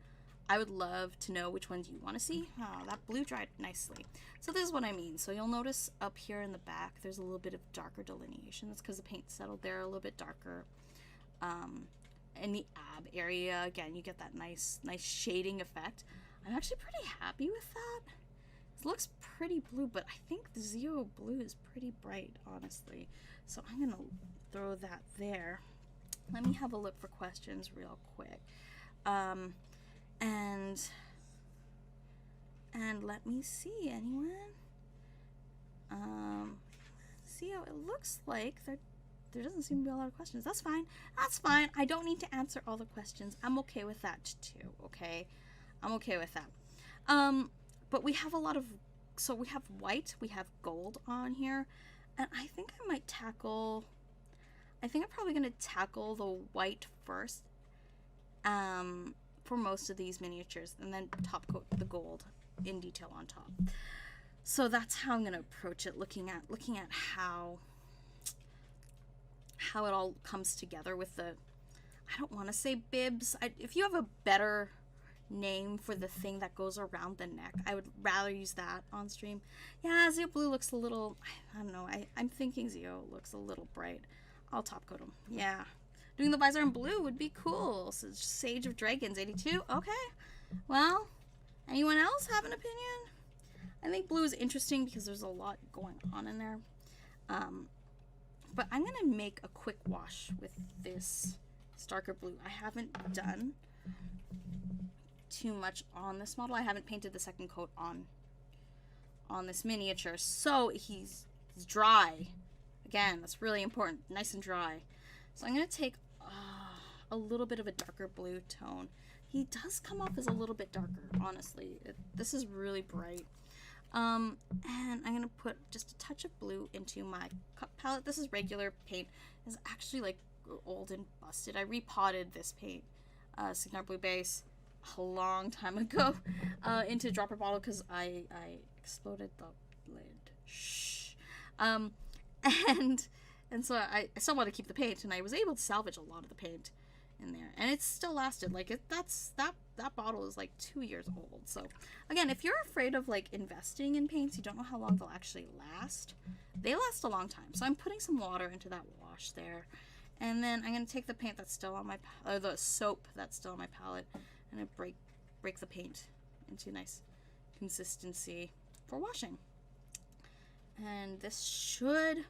I would love to know which ones you want to see. Oh, that blue dried nicely. So this is what I mean. So you'll notice up here in the back there's a little bit of darker delineation. That's because the paint settled there a little bit darker. In the ab area, again, you get that nice shading effect. I'm actually pretty happy with that. It looks pretty blue, but I think the zero blue is pretty bright, honestly. So I'm gonna throw that there. Let me have a look for questions real quick. And let me see, anyone? See how it looks like there doesn't seem to be a lot of questions. That's fine. That's fine. I don't need to answer all the questions. I'm okay with that too, okay? I'm okay with that. But we have a lot of, so we have white, we have gold on here, and I think I'm probably going to tackle the white first for most of these miniatures, and then top coat the gold in detail on top. So that's how I'm going to approach it, looking at how it all comes together with the, I don't want to say bibs. If you have a better name for the thing that goes around the neck, I would rather use that on stream. Yeah, Zeo Blue looks a little, I don't know, I'm thinking Zeo looks a little bright. I'll top coat him. Yeah. Doing the visor in blue would be cool. So Sage of Dragons, 82. Okay. Well, anyone else have an opinion? I think blue is interesting because there's a lot going on in there. But I'm going to make a quick wash with this darker blue. I haven't done too much on this model. I haven't painted the second coat on this miniature. So he's dry. Again, that's really important. Nice and dry. So I'm going to take a little bit of a darker blue tone. He does come off as a little bit darker, honestly. This is really bright. And I'm going to put just a touch of blue into my cup palette. This is regular paint. It's actually like old and busted. I repotted this paint, Signar Blue Base, a long time ago into a dropper bottle because I exploded the lid. Shh. And so I still want to keep the paint, and I was able to salvage a lot of the paint in there, and it still lasted. Like that bottle is like 2 years old. So again, if you're afraid of like investing in paints, you don't know how long they'll actually last. They last a long time. So I'm putting some water into that wash there, and then I'm gonna take the paint that's still on my the soap that's still on my palette, and I break the paint into nice consistency for washing. And this should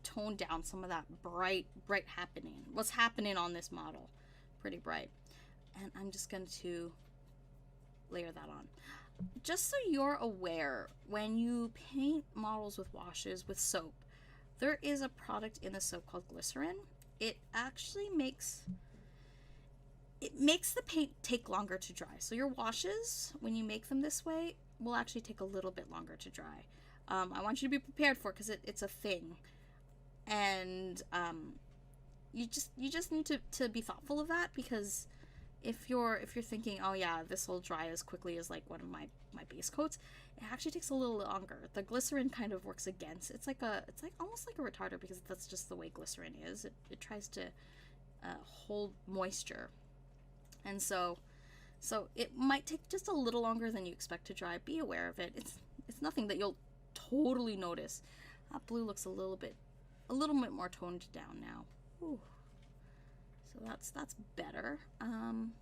tone down some of that bright happening. What's happening on this model? Pretty bright. And I'm just going to layer that on. Just so you're aware, when you paint models with washes with soap, there is a product in the soap called glycerin. It actually makes the paint take longer to dry. So your washes, when you make them this way, will actually take a little bit longer to dry. I want you to be prepared for it because it's a thing. And you just need to be thoughtful of that, because if you're thinking, oh yeah, this will dry as quickly as like one of my base coats, it actually takes a little longer. The glycerin kind of works against. It's like almost like a retarder, because that's just the way glycerin is. It tries to hold moisture, and so it might take just a little longer than you expect to dry. Be aware of it. It's nothing that you'll totally notice. That blue looks a little bit more toned down now. Ooh. So that's better. And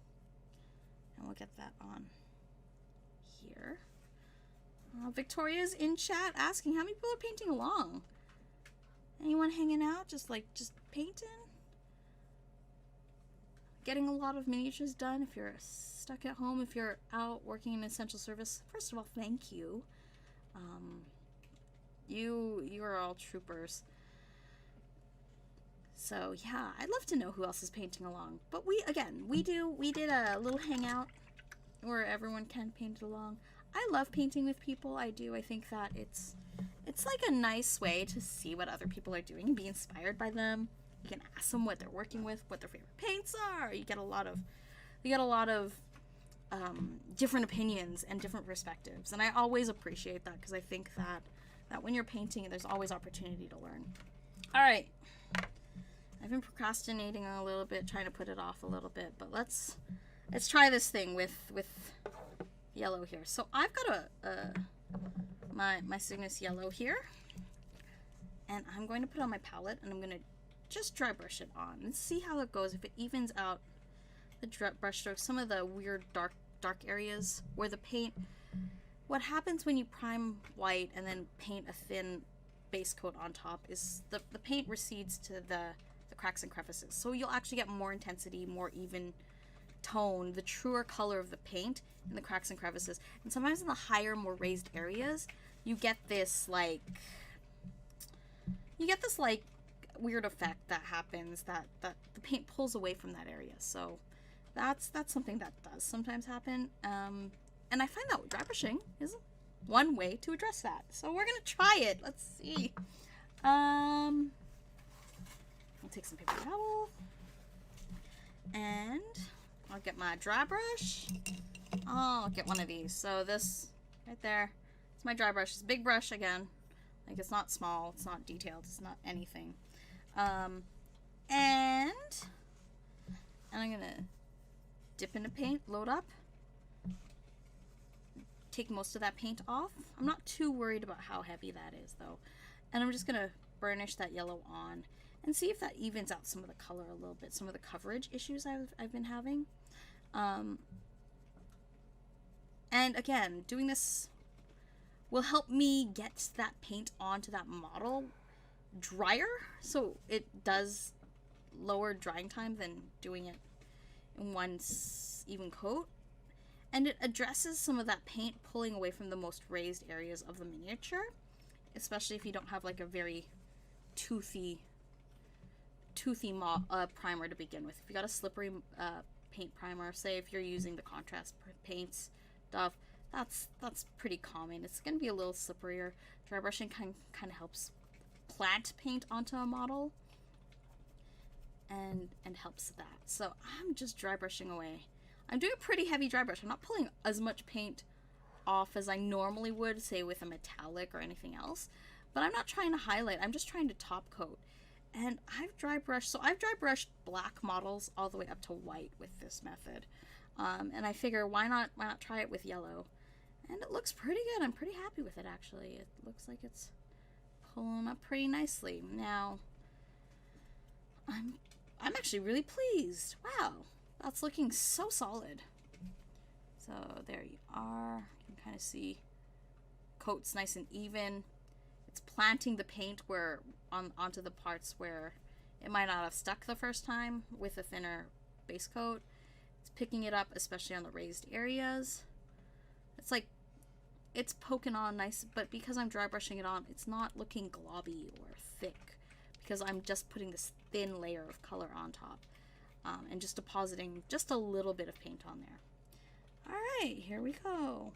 we'll get that on here. Victoria's in chat asking how many people are painting along. Anyone hanging out? Just painting? Getting a lot of miniatures done. If you're stuck at home, if you're out working in essential service, first of all, thank you. You are all troopers. So yeah, I'd love to know who else is painting along. But we did a little hangout where everyone can paint along. I love painting with people. I do. I think that it's like a nice way to see what other people are doing and be inspired by them. You can ask them what they're working with, what their favorite paints are. You get a lot of different opinions and different perspectives, and I always appreciate that, because I think that when you're painting, there's always opportunity to learn. All right, I've been procrastinating a little bit, trying to put it off a little bit, but let's try this thing with yellow here. So I've got my Cygnus yellow here, and I'm going to put it on my palette, and I'm going to just dry brush it on and see how it goes. If it evens out the brush strokes, some of the weird dark areas where the paint, what happens when you prime white and then paint a thin base coat on top is the paint recedes to the cracks and crevices. So you'll actually get more intensity, more even tone, the truer color of the paint in the cracks and crevices. And sometimes in the higher, more raised areas, you get this like weird effect that happens, that the paint pulls away from that area. So that's something that does sometimes happen. And I find that dry brushing is one way to address that. So we're gonna try it. Let's see. I'll take some paper towel, and I'll get my dry brush. I'll get one of these. So this right there, it's my dry brush. It's a big brush again. Like, it's not small, it's not detailed, it's not anything. And I'm gonna dip into paint, load up, take most of that paint off. I'm not too worried about how heavy that is though. And I'm just gonna burnish that yellow on and see if that evens out some of the color a little bit, some of the coverage issues I've been having. And again, doing this will help me get that paint onto that model drier, so it does lower drying time than doing it in one even coat. And it addresses some of that paint pulling away from the most raised areas of the miniature, especially if you don't have like a very toothy primer to begin with. If you got a slippery paint primer, say if you're using the contrast paints stuff, that's pretty common. It's going to be a little slipperier. Dry brushing kind of helps plant paint onto a model and helps that. So I'm just dry brushing away. I'm doing a pretty heavy dry brush. I'm not pulling as much paint off as I normally would, say with a metallic or anything else, but I'm not trying to highlight. I'm just trying to top coat. And I've dry brushed black models all the way up to white with this method. And I figure why not try it with yellow? And it looks pretty good. I'm pretty happy with it, actually. It looks like it's pulling up pretty nicely. Now, I'm actually really pleased. Wow, that's looking so solid. So there you are. You can kind of see coat's nice and even. It's planting the paint onto the parts where it might not have stuck the first time with a thinner base coat. It's picking it up, especially on the raised areas. It's like it's poking on nice, but because I'm dry brushing it on, it's not looking globby or thick, because I'm just putting this thin layer of color on top, and just depositing just a little bit of paint on there. All right, here we go.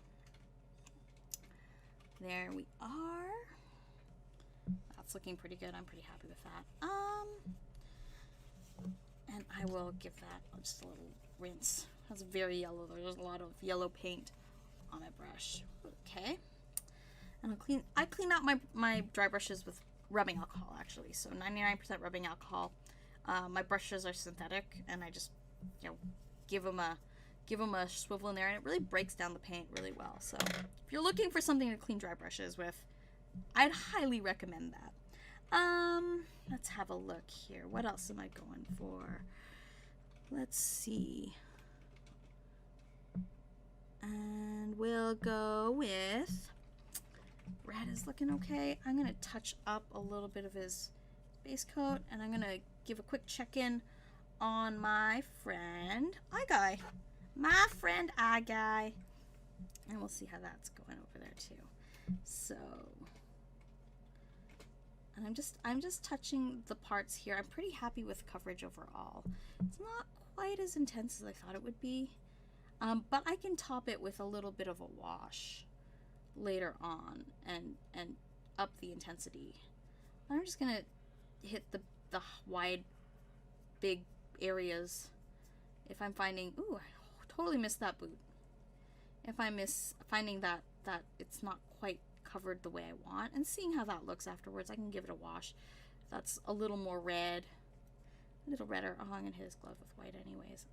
There we are. That's looking pretty good. I'm pretty happy with that. And I will give that just a little rinse. That's very yellow. There's a lot of yellow paint on my brush. Okay. And I clean out my dry brushes with rubbing alcohol, actually. So 99% rubbing alcohol. My brushes are synthetic, and I just, give them a swivel in there, and it really breaks down the paint really well. So if you're looking for something to clean dry brushes with, I'd highly recommend that. Let's have a look here. What else am I going for? Let's see. And we'll go with red is looking okay. I'm going to touch up a little bit of his base coat, and I'm going to give a quick check-in on my friend Eye Guy. My friend Eye Guy. And we'll see how that's going over there too. So, and I'm just touching the parts here. I'm pretty happy with coverage overall. It's not quite as intense as I thought it would be. But I can top it with a little bit of a wash later on and up the intensity. I'm just gonna hit the wide, big areas. If I'm finding, ooh, I totally missed that boot. If I miss finding that it's not quite covered the way I want, and seeing how that looks afterwards, I can give it a wash. If that's a little more red, a little redder. Oh, I'm gonna hit his glove with white anyways.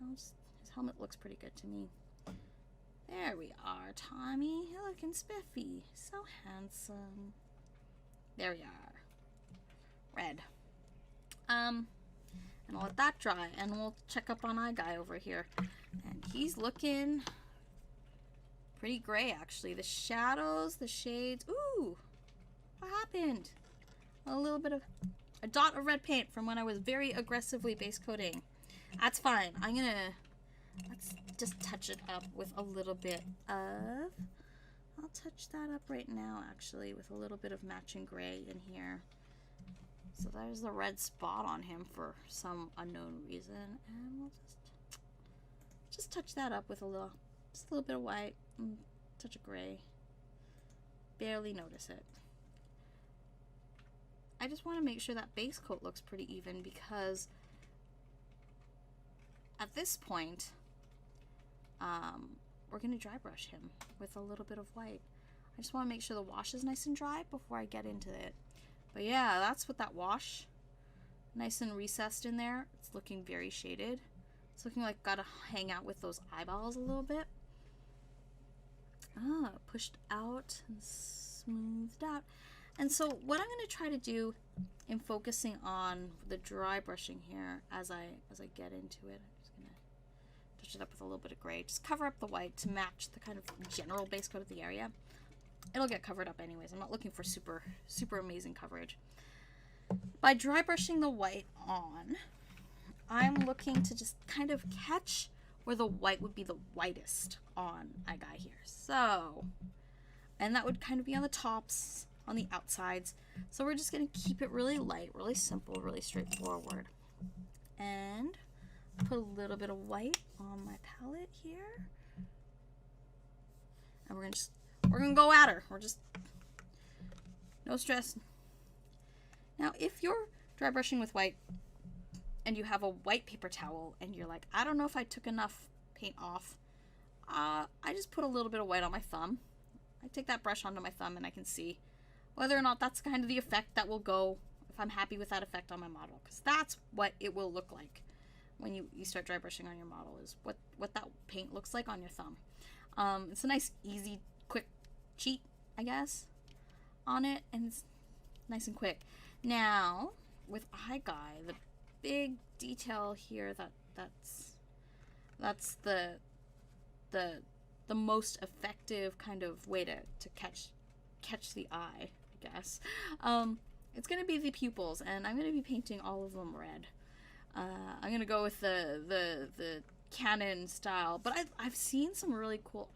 His helmet looks pretty good to me. There we are, Tommy. You're looking spiffy. So handsome. There we are. Red. And I'll let that dry, and we'll check up on Eye Guy over here. And he's looking pretty gray, actually. The shadows, the shades. Ooh! What happened? A little bit of a dot of red paint from when I was very aggressively base coating. That's fine. Let's just touch it up with a little bit of, I'll touch that up right now, actually, with a little bit of matching gray in here. So there's the red spot on him for some unknown reason, and we'll just touch that up with just a little bit of white and touch of gray. Barely notice it. I just want to make sure that base coat looks pretty even, because at this point, we're going to dry brush him with a little bit of white. I just want to make sure the wash is nice and dry before I get into it. But yeah, that's what that wash, nice and recessed in there. It's looking very shaded. It's looking like gotta hang out with those eyeballs a little bit. Pushed out and smoothed out. And so what I'm going to try to do in focusing on the dry brushing here as I get into it, I'm just going to touch it up with a little bit of gray. Just cover up the white to match the kind of general base coat of the area. It'll get covered up anyways. I'm not looking for super amazing coverage. By dry brushing the white on, I'm looking to just kind of catch where the white would be the whitest on Eye Guy here. So, and that would kind of be on the tops, on the outsides. So we're just going to keep it really light, really simple, really straightforward. And put a little bit of white on my palette here. And we're going to go at her. We're just, no stress. Now, if you're dry brushing with white and you have a white paper towel and you're like, I don't know if I took enough paint off, I just put a little bit of white on my thumb. I take that brush onto my thumb and I can see whether or not that's kind of the effect that will go, if I'm happy with that effect on my model. Because that's what it will look like when you start dry brushing on your model, is what that paint looks like on your thumb. It's a nice, easy, quick cheat, I guess, on it, and it's nice and quick. Now, with Eye Guy, the big detail here that's the most effective kind of way to catch the eye, I guess. It's gonna be the pupils, and I'm gonna be painting all of them red. I'm gonna go with the Canon style, but I've seen some really cool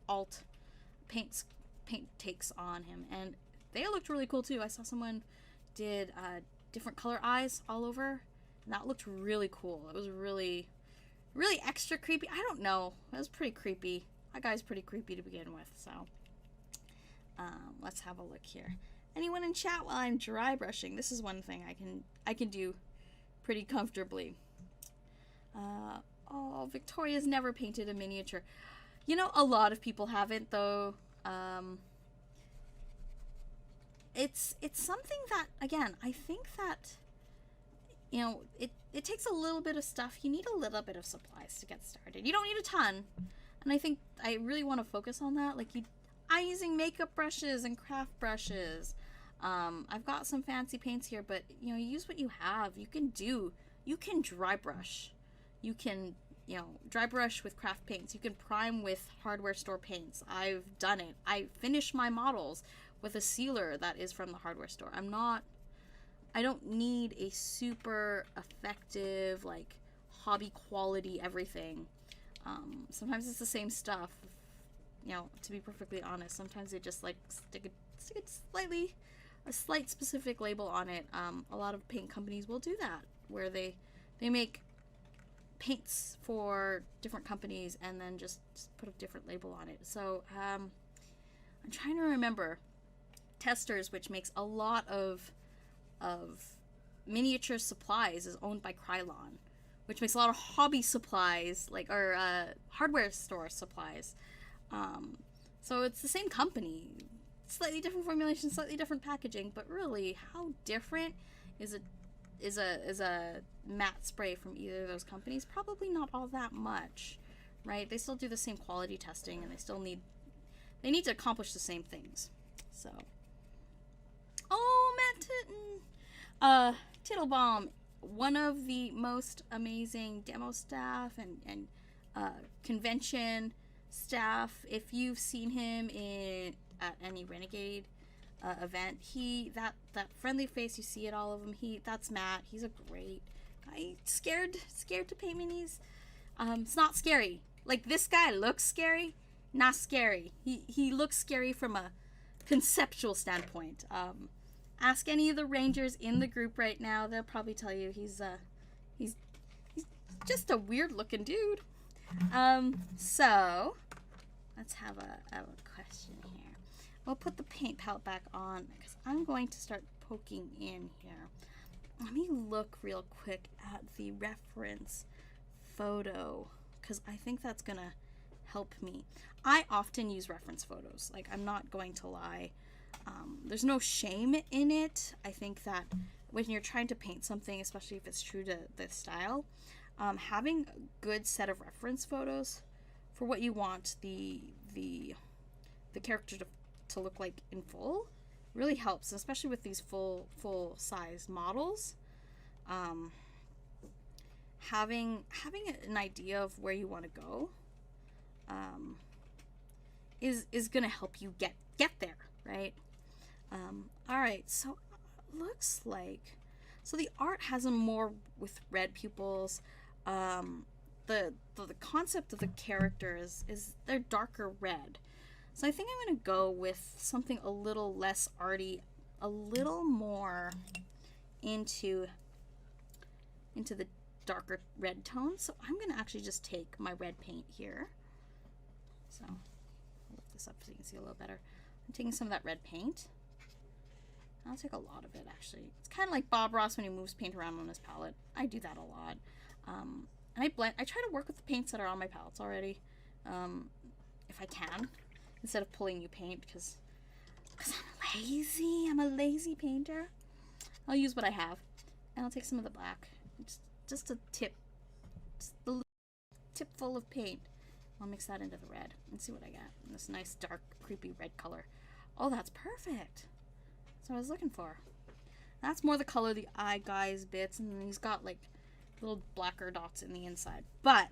alt paint takes on him, and they looked really cool too. I saw someone did different color eyes all over, and that looked really cool. It was really extra creepy. I don't know. It was pretty creepy. That guy's pretty creepy to begin with, so let's have a look here. Anyone in chat while I'm dry brushing? This is one thing I can do pretty comfortably. Oh, Victoria's never painted a miniature. You know, a lot of people haven't, though. It's something that, again, I think that, you know, it takes a little bit of stuff. You need a little bit of supplies to get started. You don't need a ton. And I think I really want to focus on that. Like, I'm using makeup brushes and craft brushes. I've got some fancy paints here, but, you know, use what you have. You can dry brush. You can, you know, dry brush with craft paints. You can prime with hardware store paints. I've done it. I finish my models with a sealer that is from the hardware store. I don't need a super effective, like, hobby quality everything. Sometimes it's the same stuff, you know, to be perfectly honest. Sometimes they just, like, stick a slight specific label on it. A lot of paint companies will do that, where they make paints for different companies and then just put a different label on it. So, I'm trying to remember. Testers, which makes a lot of miniature supplies, is owned by Krylon, which makes a lot of hobby supplies, or hardware store supplies. So it's the same company, slightly different formulation, slightly different packaging, but really, how different is a matte spray from either of those companies? Probably not all that much, right? They still do the same quality testing, and they need to accomplish the same things. So, oh, Matt Tittlebaum, one of the most amazing demo staff and convention staff. If you've seen him at any Renegade event, that friendly face you see at all of them, that's Matt. He's a great guy. Scared to paint minis. It's not scary. Like, this guy looks scary, not scary. He looks scary from a conceptual standpoint. Ask any of the rangers in the group right now; they'll probably tell you he's just a weird looking dude. So let's have a question here. We'll put the paint palette back on because I'm going to start poking in here. Let me look real quick at the reference photo because I think that's gonna help me. I often use reference photos. Like, I'm not going to lie. There's no shame in it. I think that when you're trying to paint something, especially if it's true to the style, having a good set of reference photos for what you want the character to look like in full really helps, especially with these full size models. Having an idea of where you want to go is gonna help you get there, right? All right, so looks like the art has them more with red pupils. The concept of the characters is they're darker red. So I think I'm going to go with something a little less arty, a little more into the darker red tones. So I'm going to actually just take my red paint here. So I'll lift this up so you can see a little better. I'm taking some of that red paint. I'll take a lot of it, actually. It's kind of like Bob Ross when he moves paint around on his palette. I do that a lot. And I try to work with the paints that are on my palettes already, if I can, instead of pulling new paint, because I'm lazy. I'm a lazy painter. I'll use what I have, and I'll take some of the black, just a tip, just a little tip full of paint. I'll mix that into the red and see what I get. And this nice dark, creepy red color. Oh, that's perfect. That's what I was looking for. That's more the color of the eye guy's bits, and then he's got like little blacker dots in the inside. But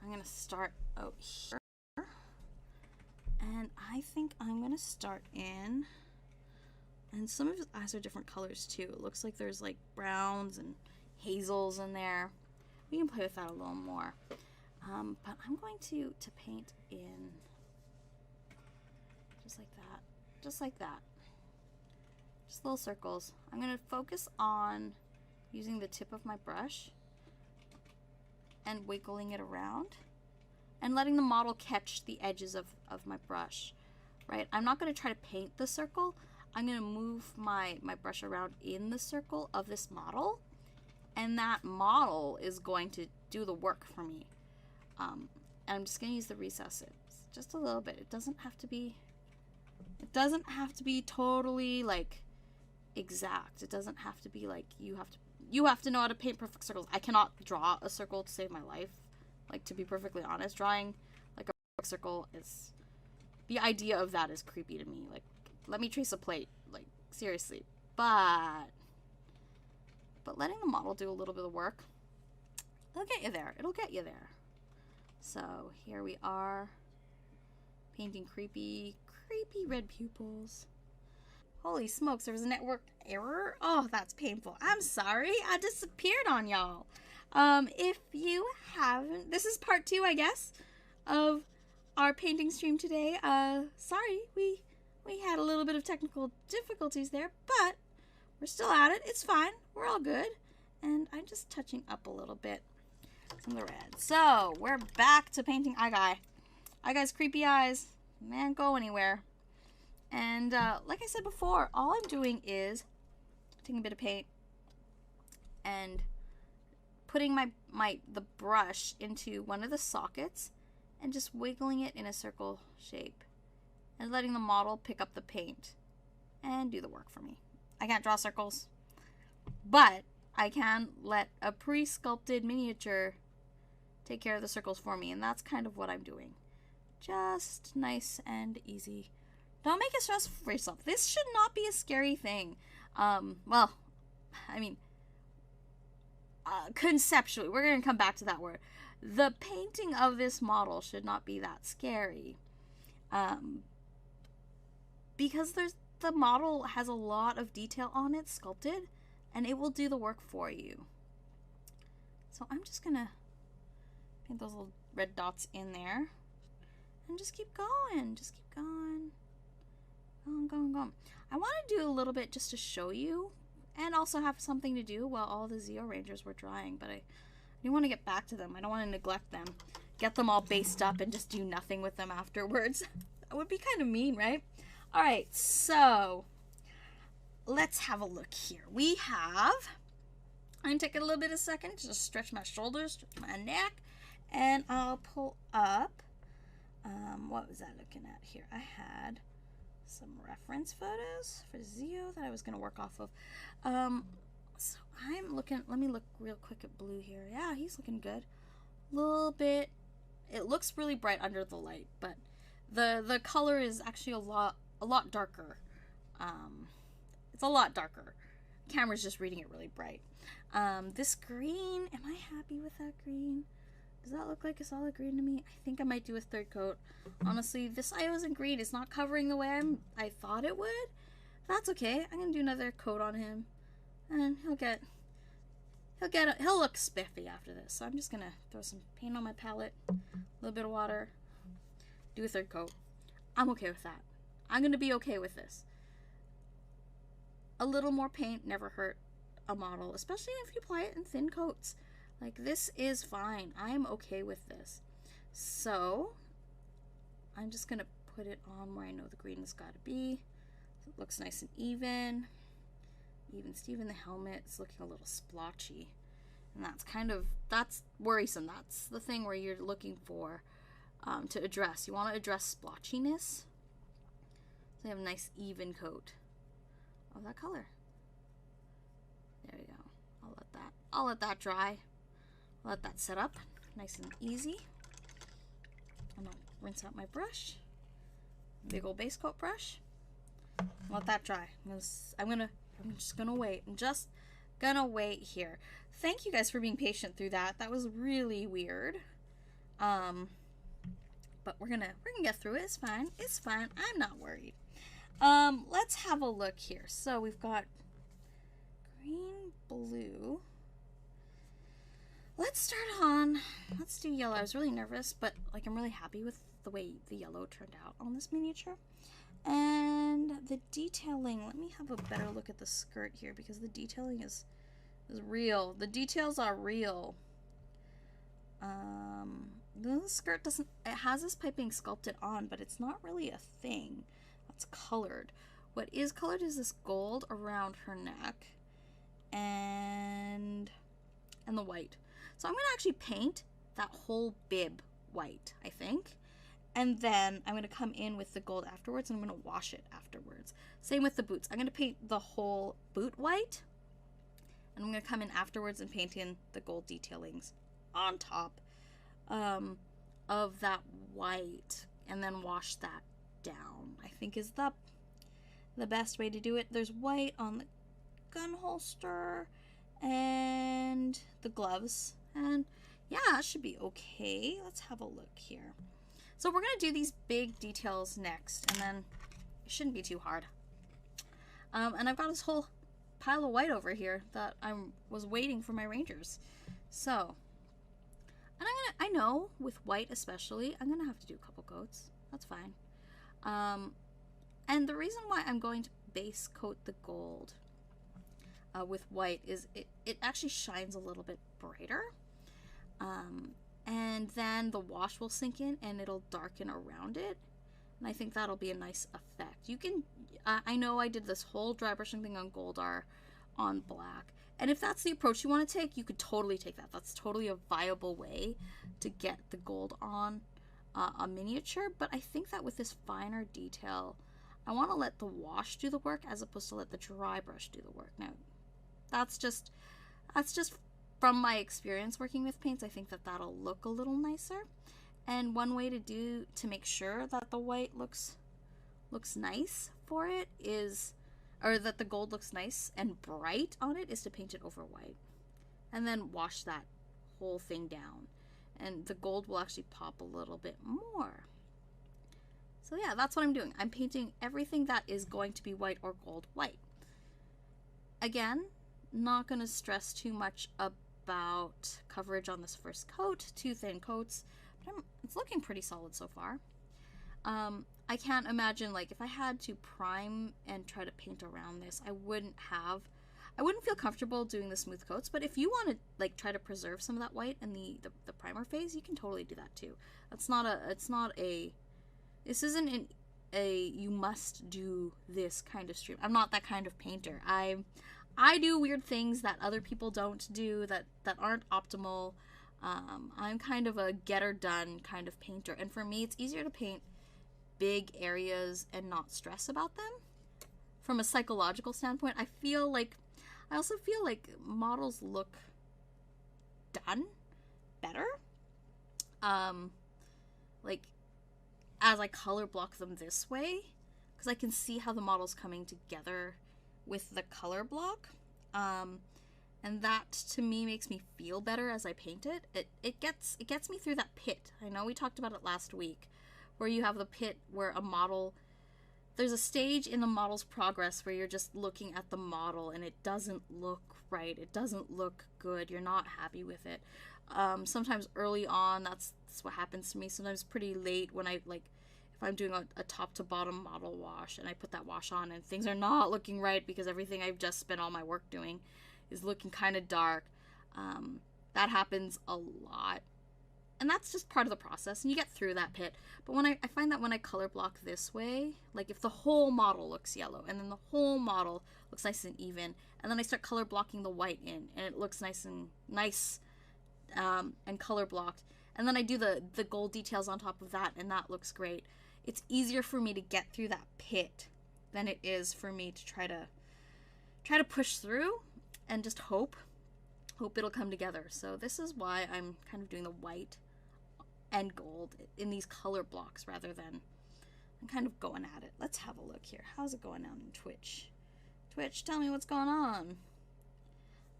I'm gonna start out here, and I think I'm gonna start in, and some of his eyes are different colors too. It looks like there's like browns and hazels in there. We can play with that a little more. But I'm going to paint in just like that, just like that. Just little circles. I'm going to focus on using the tip of my brush and wiggling it around and letting the model catch the edges of my brush, right? I'm not going to try to paint the circle. I'm going to move my brush around in the circle of this model and that model is going to do the work for me. And I'm just going to use the recessives just a little bit. It doesn't have to be totally like exact. It doesn't have to be like you have to know how to paint perfect circles. I cannot draw a circle to save my life. Like, to be perfectly honest, drawing like a perfect circle is, the idea of that is creepy to me. Like, let me trace a plate, like, seriously. But letting the model do a little bit of work, it'll get you there. It'll get you there. So here we are, painting creepy red pupils. Holy smokes, there was a network error? Oh, that's painful. I'm sorry. I disappeared on y'all. If you haven't, this is part 2, I guess, of our painting stream today. Sorry, we had a little bit of technical difficulties there, but we're still at it. It's fine. We're all good. And I'm just touching up a little bit some of the red. So, we're back to painting Eye Guy. Eye Guy's creepy eyes. Man, go anywhere. And like I said before, all I'm doing is taking a bit of paint and putting the brush into one of the sockets and just wiggling it in a circle shape and letting the model pick up the paint and do the work for me. I can't draw circles, but I can let a pre-sculpted miniature take care of the circles for me, and that's kind of what I'm doing. Just nice and easy. Don't make it stressful for yourself. This should not be a scary thing. Well, I mean, conceptually, we're going to come back to that word. The painting of this model should not be that scary. Because the model has a lot of detail on it, sculpted, and it will do the work for you. So I'm just going to paint those little red dots in there. And just keep going. Just keep going. Going. I want to do a little bit just to show you and also have something to do while all the Zeo Rangers were drying, but I didn't want to get back to them. I don't want to neglect them. Get them all based up and just do nothing with them afterwards. That would be kind of mean, right? Alright, so let's have a look here. I'm going to take a little bit of a second to just stretch my shoulders, stretch my neck, and I'll pull up, what was I looking at here? I had some reference photos for Zeo that I was going to work off of. So I'm looking, let me look real quick at Blue here. Yeah, he's looking good. A little bit, it looks really bright under the light, but the color is actually a lot darker. It's a lot darker. Camera's just reading it really bright. This green, am I happy with that green? Does that look like a solid green to me? I think I might do a third coat. Honestly, this Iosine green is not covering the way I thought it would. That's okay. I'm gonna do another coat on him, and he'll look spiffy after this. So I'm just gonna throw some paint on my palette, a little bit of water, do a third coat. I'm okay with that. I'm gonna be okay with this. A little more paint never hurt a model, especially if you apply it in thin coats. Like, this is fine. I'm okay with this. So, I'm just going to put it on where I know the green has got to be. So it looks nice and even. Even Steven the helmet is looking a little splotchy. And that's worrisome. That's the thing where you're looking for to address. You want to address splotchiness. So you have a nice even coat of that color. There we go. I'll let that dry. Let that set up nice and easy. I'm gonna rinse out my brush, big old base coat brush. Let that dry. I'm just gonna wait. I'm just gonna wait here. Thank you guys for being patient through that. That was really weird. But we're gonna get through it. It's fine. It's fine. I'm not worried. Let's have a look here. So we've got green, blue. Let's do yellow. I was really nervous, but like I'm really happy with the way the yellow turned out on this miniature. And the detailing, let me have a better look at the skirt here because the detailing is real. The details are real. The skirt it has this piping sculpted on, but it's not really a thing that's colored. What is colored is this gold around her neck. And and the white. So I'm going to actually paint that whole bib white, I think. And then I'm going to come in with the gold afterwards, and I'm going to wash it afterwards. Same with the boots. I'm going to paint the whole boot white, and I'm going to come in afterwards and paint in the gold detailings on top of that white, and then wash that down, I think is the best way to do it. There's white on the gun holster and the gloves, and yeah, it should be okay. Let's have a look here. So we're going to do these big details next, and then it shouldn't be too hard. And I've got this whole pile of white over here that I was waiting for my rangers. So, and I know with white especially, I'm going to have to do a couple coats. That's fine. And the reason why I'm going to base coat the gold with white is it actually shines a little bit brighter. And then the wash will sink in and it'll darken around it. And I think that'll be a nice effect. You can, I know I did this whole dry brushing thing on Goldar on black. And if that's the approach you want to take, you could totally take that. That's totally a viable way to get the gold on a miniature. But I think that with this finer detail, I want to let the wash do the work as opposed to let the dry brush do the work. Now, that's just from my experience working with paints. I think that that'll look a little nicer. And one way to make sure that the white looks nice for it is, or that the gold looks nice and bright on it, is to paint it over white. And then wash that whole thing down. And the gold will actually pop a little bit more. So yeah, that's what I'm doing. I'm painting everything that is going to be white or gold white. Again, not going to stress too much about coverage on this first coat. 2 thin coats. But it's looking pretty solid so far. I can't imagine, like, if I had to prime and try to paint around this, I wouldn't feel comfortable doing the smooth coats. But if you want to, like, try to preserve some of that white in the primer phase, you can totally do that too. This isn't a you must do this kind of stream. I'm not that kind of painter. I do weird things that other people don't do, that aren't optimal. I'm kind of a get-her-done kind of painter. And for me, it's easier to paint big areas and not stress about them. From a psychological standpoint, I also feel like models look done better. Like, as I color block them this way, because I can see how the model's coming together with the color block. And that, to me, makes me feel better as I paint it. It gets me through that pit. I know we talked about it last week, where you have the pit where a model, there's a stage in the model's progress where you're just looking at the model and it doesn't look right. It doesn't look good. You're not happy with it. Sometimes early on, that's what happens to me. Sometimes pretty late when if I'm doing a top to bottom model wash and I put that wash on and things are not looking right because everything I've just spent all my work doing is looking kind of dark. That happens a lot. And that's just part of the process, and you get through that pit. But when I find that when I color block this way, like if the whole model looks yellow, and then the whole model looks nice and even, and then I start color blocking the white in, and it looks nice and color blocked, and then I do the gold details on top of that, and that looks great. It's easier for me to get through that pit than it is for me to try to push through and just hope it'll come together. So this is why I'm kind of doing the white and gold in these color blocks rather than I'm kind of going at it. Let's have a look here. How's it going on in Twitch? Twitch, tell me what's going on.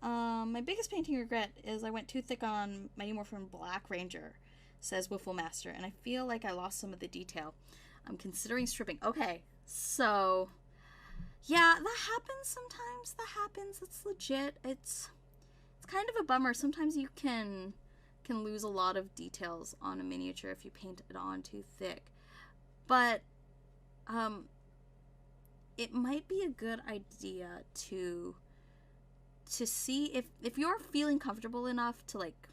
My biggest painting regret is I went too thick on Mighty Morphin Black Ranger, says Wiffle Master, and I feel like I lost some of the detail. I'm considering stripping. Okay, so yeah, that happens sometimes. That happens. It's legit. It's kind of a bummer. Sometimes you can lose a lot of details on a miniature if you paint it on too thick. But it might be a good idea to see if you're feeling comfortable enough to like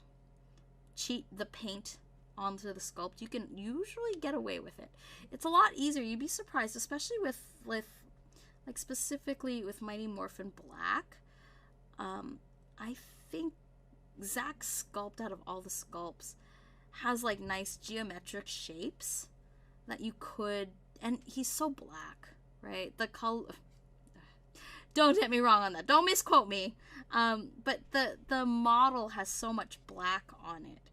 cheat the paint onto the sculpt, you can usually get away with it. It's a lot easier. You'd be surprised, especially with like specifically with Mighty Morphin Black. I think exact sculpt out of all the sculpts has like nice geometric shapes that you could, and he's so black, right? The color, don't get me wrong on that, don't misquote me, but the model has so much black on it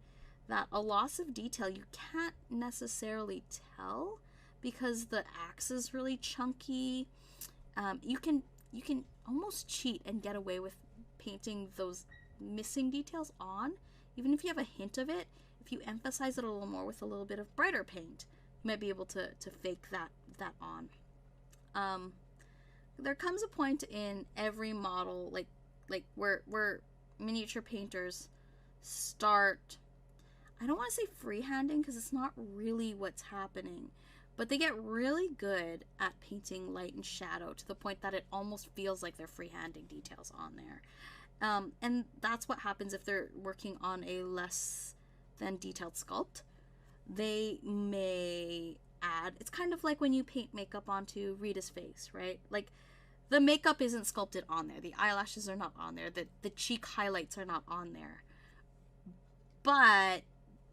that a loss of detail you can't necessarily tell because the axe is really chunky. You can almost cheat and get away with painting those missing details on, even if you have a hint of it. If you emphasize it a little more with a little bit of brighter paint, you might be able to fake that on. There comes a point in every model, like where miniature painters start, I don't want to say freehanding because it's not really what's happening, but they get really good at painting light and shadow to the point that it almost feels like they're freehanding details on there. And that's what happens if they're working on a less than detailed sculpt. They may add, it's kind of like when you paint makeup onto Rita's face, right? Like, the makeup isn't sculpted on there, the eyelashes are not on there, the cheek highlights are not on there, but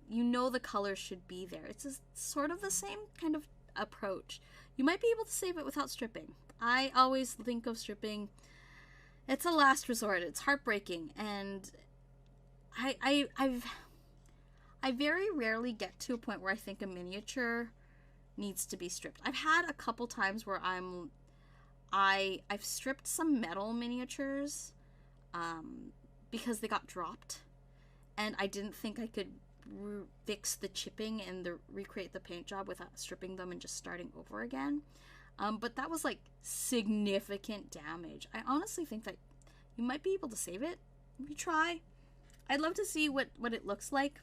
you know the color should be there. It's sort of the same kind of approach. You might be able to save it without stripping. I always think of stripping, it's a last resort, it's heartbreaking, and I very rarely get to a point where I think a miniature needs to be stripped. I've had a couple times where I've stripped some metal miniatures because they got dropped, and I didn't think I could fix the chipping and recreate the paint job without stripping them and just starting over again. But that was like significant damage. I honestly think that you might be able to save it if you try. I'd love to see what it looks like.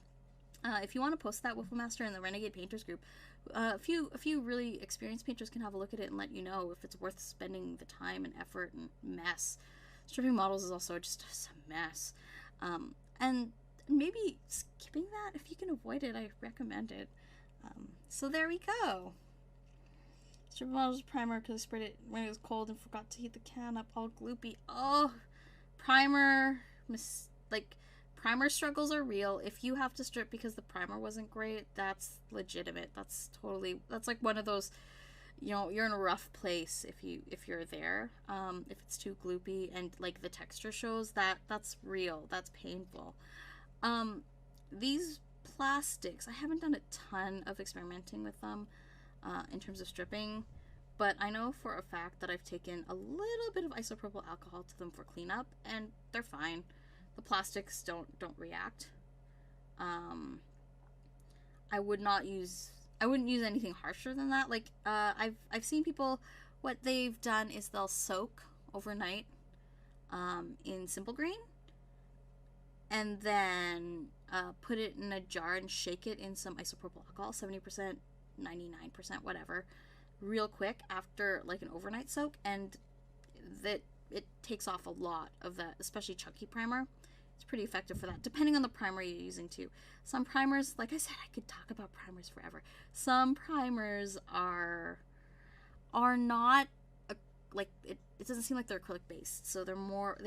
If you want to post that Whifflemaster in the Renegade Painters group, a few really experienced painters can have a look at it and let you know if it's worth spending the time and effort and mess. Stripping models is also just a mess. And maybe skipping that, if you can avoid it, I recommend it. So there we go. Stripping models primer because I sprayed it when it was cold and forgot to heat the can up, all gloopy. Oh, primer struggles are real. If you have to strip because the primer wasn't great, that's legitimate. That's like one of those, you know, you're in a rough place if you're there. If it's too gloopy and like the texture shows, that's real. That's painful. These plastics, I haven't done a ton of experimenting with them in terms of stripping, but I know for a fact that I've taken a little bit of isopropyl alcohol to them for cleanup, and they're fine. The plastics don't react. I wouldn't use anything harsher than that. Like I've seen people, what they've done is they'll soak overnight in Simple Green, and then put it in a jar and shake it in some isopropyl alcohol, 70%, 99%, whatever, real quick after like an overnight soak, and that it takes off a lot of that, especially chunky primer. It's pretty effective for that, depending on the primer you're using too. Some primers, like I said, I could talk about primers forever. Some primers are not like it doesn't seem like they're acrylic based, so they're more,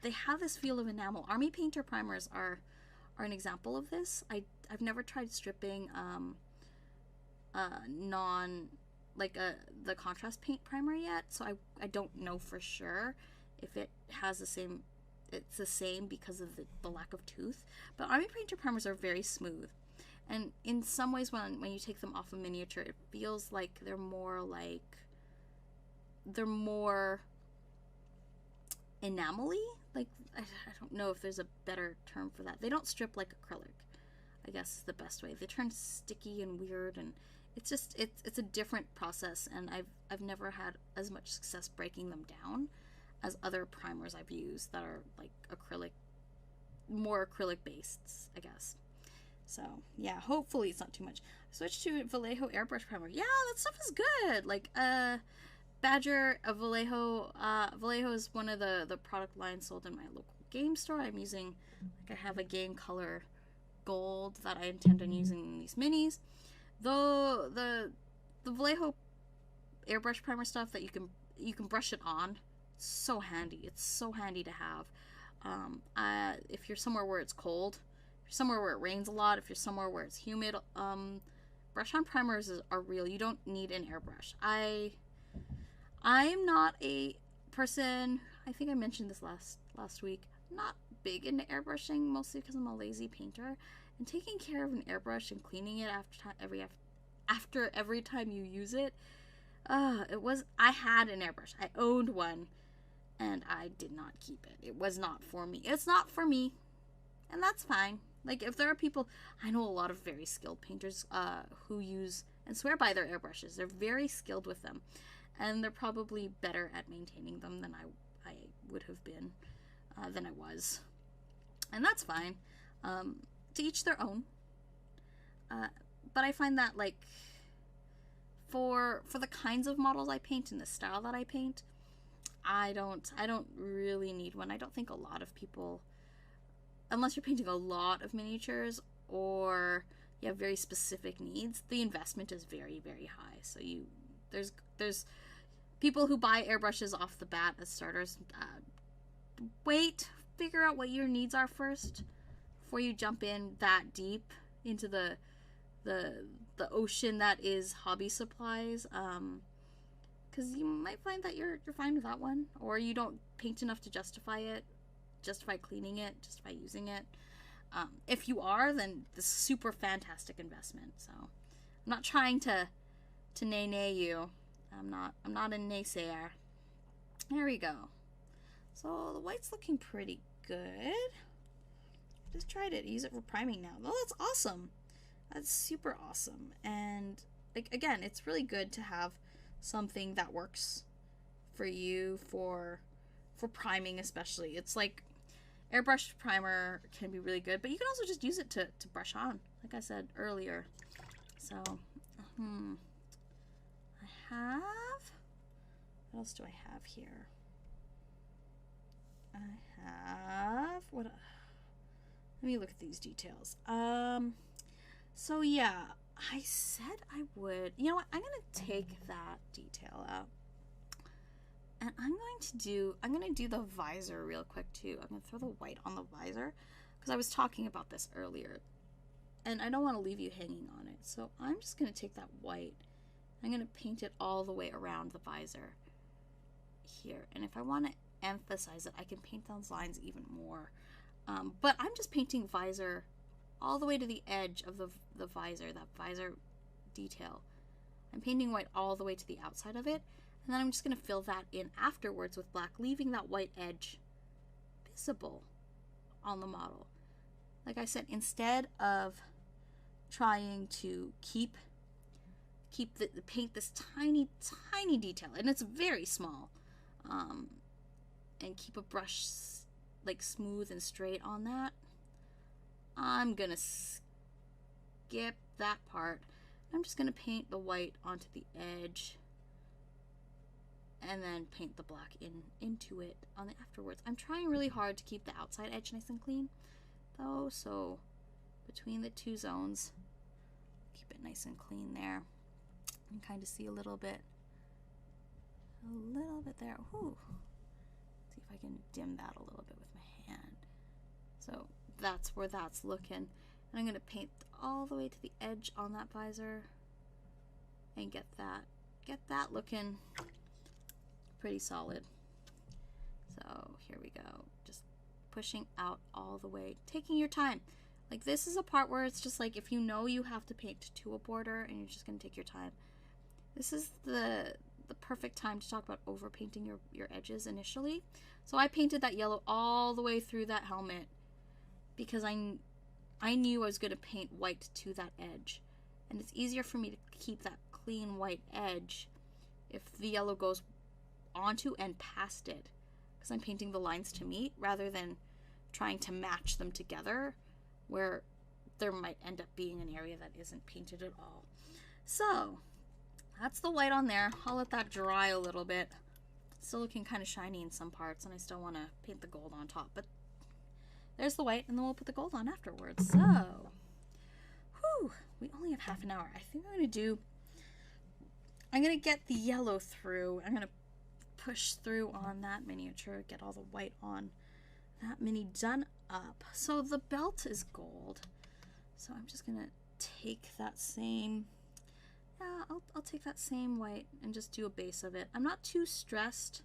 they have this feel of enamel. Army Painter primers are an example of this. I've never tried stripping the contrast paint primer yet, so I don't know for sure if it has the same, it's the same because of the lack of tooth. But Army Painter primers are very smooth, and in some ways when you take them off a miniature, it feels like they're more enamel-y. Like, I don't know if there's a better term for that. They don't strip like acrylic, I guess is the best way. They turn sticky and weird, and it's just it's a different process, and I've never had as much success breaking them down as other primers I've used that are like more acrylic based, I guess. So yeah, hopefully it's not too much. I switched to Vallejo airbrush primer. Yeah, that stuff is good. Like Badger, Vallejo is one of the product lines sold in my local game store. I'm using, like, I have a game color gold that I intend on using in these minis. Though the Vallejo airbrush primer stuff that you can brush it on, it's so handy. It's so handy to have. If you're somewhere where it's cold, if you're somewhere where it rains a lot, if you're somewhere where it's humid, brush-on primers are real. You don't need an airbrush. I'm not a person, I think I mentioned this last week, I'm not big into airbrushing, mostly because I'm a lazy painter. And taking care of an airbrush and cleaning it after every time you use it, I had an airbrush. I owned one, and I did not keep it. It was not for me. It's not for me, and that's fine. Like, if there are people, I know a lot of very skilled painters who use and swear by their airbrushes. They're very skilled with them, and they're probably better at maintaining them than I would have been, than I was. And that's fine. To each their own. But I find that, like, for the kinds of models I paint and the style that I paint, I don't really need one. I don't think a lot of people, unless you're painting a lot of miniatures or you have very specific needs, the investment is very, very high. So there's people who buy airbrushes off the bat as starters. Figure out what your needs are first before you jump in that deep into the ocean that is hobby supplies, because you might find that you're fine with that one, or you don't paint enough to justify cleaning it, justify using it. If you are, then this is a super fantastic investment. So I'm not trying to nay you. I'm not a naysayer. There we go. So the white's looking pretty good. Just tried it. Use it for priming now. Oh, that's awesome. That's super awesome. And like, again, it's really good to have something that works for you for priming, especially. It's like airbrush primer can be really good, but you can also just use it to brush on, like I said earlier. So what else do I have here? Let me look at these details. So yeah, I said I would, you know what, I'm gonna take that detail out, and I'm gonna do the visor real quick too. I'm gonna throw the white on the visor, because I was talking about this earlier, and I don't want to leave you hanging on it. So I'm just gonna take that white, I'm gonna paint it all the way around the visor here, and if I want to emphasize it, I can paint those lines even more. But I'm just painting visor all the way to the edge of the visor, that visor detail. I'm painting white all the way to the outside of it, and then I'm just going to fill that in afterwards with black, leaving that white edge visible on the model. Like I said, instead of trying to paint this tiny detail, and it's very small, and keep a brush like smooth and straight on that, I'm gonna skip that part. I'm just gonna paint the white onto the edge and then paint the black into it on the afterwards. I'm trying really hard to keep the outside edge nice and clean though, so between the two zones, keep it nice and clean there. You can kind of see a little bit there. Ooh. See if I can dim that a little bit with my hand. So that's where that's looking. And I'm going to paint all the way to the edge on that visor and get that looking pretty solid. So here we go. Just pushing out all the way, taking your time. Like, this is a part where it's just like, if you know you have to paint to a border and you're just going to take your time, this is the perfect time to talk about overpainting your edges initially. So I painted that yellow all the way through that helmet because I knew I was going to paint white to that edge, and it's easier for me to keep that clean white edge if the yellow goes onto and past it, because I'm painting the lines to meet rather than trying to match them together where there might end up being an area that isn't painted at all. So that's the white on there. I'll let that dry a little bit. Still looking kind of shiny in some parts, and I still want to paint the gold on top, but there's the white, and then we'll put the gold on afterwards. So, whew, we only have half an hour. I think I'm going to get the yellow through. I'm going to push through on that miniature, get all the white on that mini done up. So the belt is gold. So I'm just gonna take that same, yeah, I'll take that same white and just do a base of it. I'm not too stressed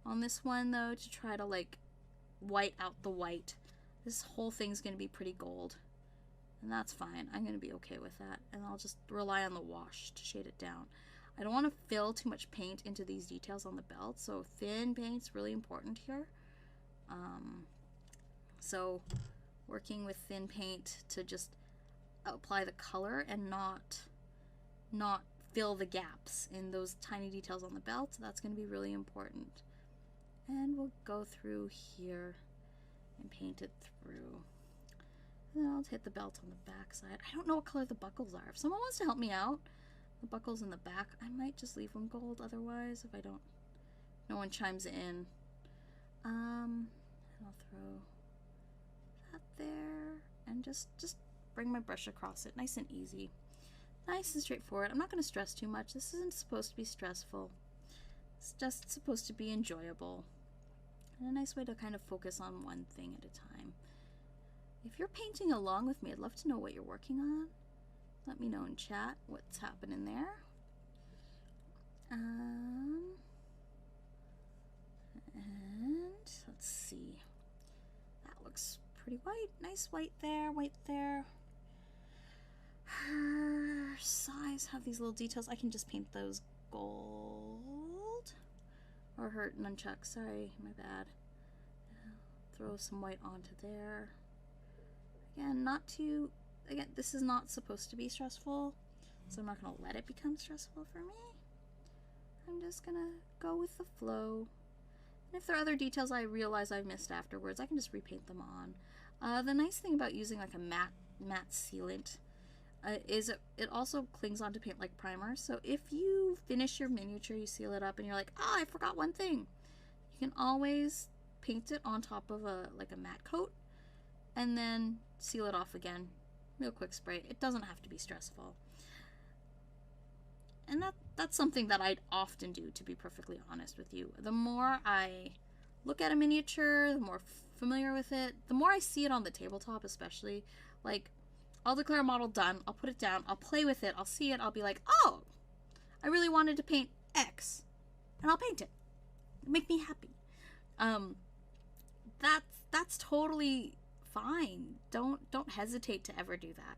on this one though to try to like white out the white. This whole thing's gonna be pretty gold, and that's fine. I'm gonna be okay with that, and I'll just rely on the wash to shade it down. I don't want to fill too much paint into these details on the belt, so thin paint's really important here. So working with thin paint to just apply the color and not fill the gaps in those tiny details on the belt, that's going to be really important. And we'll go through here and paint it through. And then I'll hit the belt on the back side. I don't know what color the buckles are. If someone wants to help me out, the buckles in the back, I might just leave them gold otherwise if I don't, no one chimes in. And I'll throw that there and just bring my brush across it, nice and easy. Nice and straightforward. I'm not going to stress too much. This isn't supposed to be stressful. It's just supposed to be enjoyable. And a nice way to kind of focus on one thing at a time. If you're painting along with me, I'd love to know what you're working on. Let me know in chat what's happening there. And let's see. That looks pretty white. Nice white there, white there. Her size have these little details. I can just paint those gold. Or her nunchuck, sorry, my bad. Throw some white onto there. Again, again, this is not supposed to be stressful, so I'm not going to let it become stressful for me. I'm just going to go with the flow. And if there are other details I realize I've missed afterwards, I can just repaint them on. The nice thing about using like a matte sealant is it also clings onto paint like primer. So if you finish your miniature, you seal it up, and you're like, oh, I forgot one thing, you can always paint it on top of a matte coat and then seal it off again. Real quick spray. It doesn't have to be stressful. And that's something that I'd often do, to be perfectly honest with you. The more I look at a miniature, the more familiar with it, the more I see it on the tabletop especially. Like, I'll declare a model done, I'll put it down, I'll play with it, I'll see it, I'll be like, oh, I really wanted to paint X, and I'll paint it. Make me happy. That's totally fine. Don't hesitate to ever do that.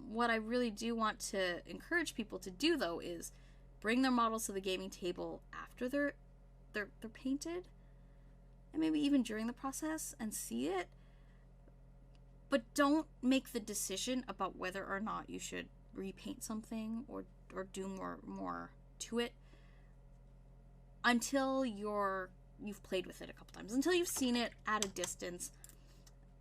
What I really do want to encourage people to do though is bring their models to the gaming table after they're painted, and maybe even during the process, and see it. But don't make the decision about whether or not you should repaint something or do more to it until you've played with it a couple times, until you've seen it at a distance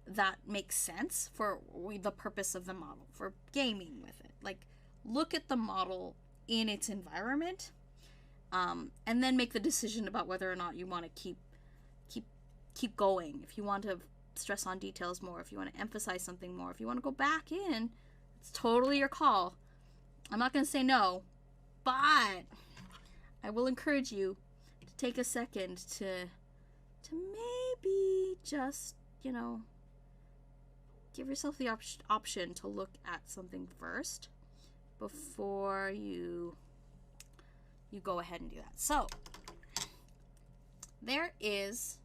that makes sense for the purpose of the model, for gaming with it. Like, look at the model in its environment, and then make the decision about whether or not you want to keep going. If you want to stress on details more, if you want to emphasize something more, if you want to go back in, it's totally your call. I'm not going to say no, but I will encourage you to take a second to maybe just, give yourself the option to look at something first before you go ahead and do that. So there is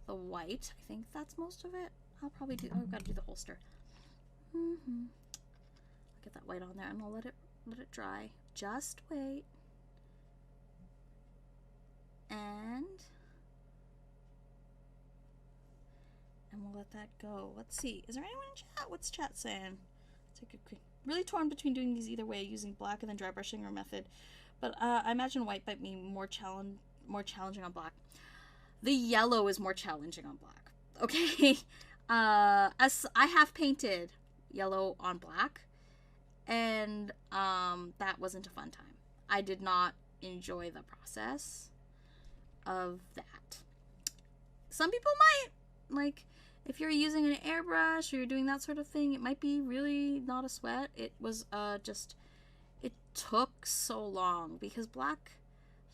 the white. I think that's most of it. I've got to do the holster. I'll get that white on there, and we'll let it dry. Just wait. And we'll let that go. Let's see. Is there anyone in chat? What's chat saying? Take a quick. Really torn between doing these either way, using black and then dry brushing or method. But I imagine white might be more challenging on black. The yellow is more challenging on black. Okay. As I have painted yellow on black, and that wasn't a fun time. I did not enjoy the process of that. Some people might. Like, if you're using an airbrush or you're doing that sort of thing, it might be really not a sweat. It was it took so long because the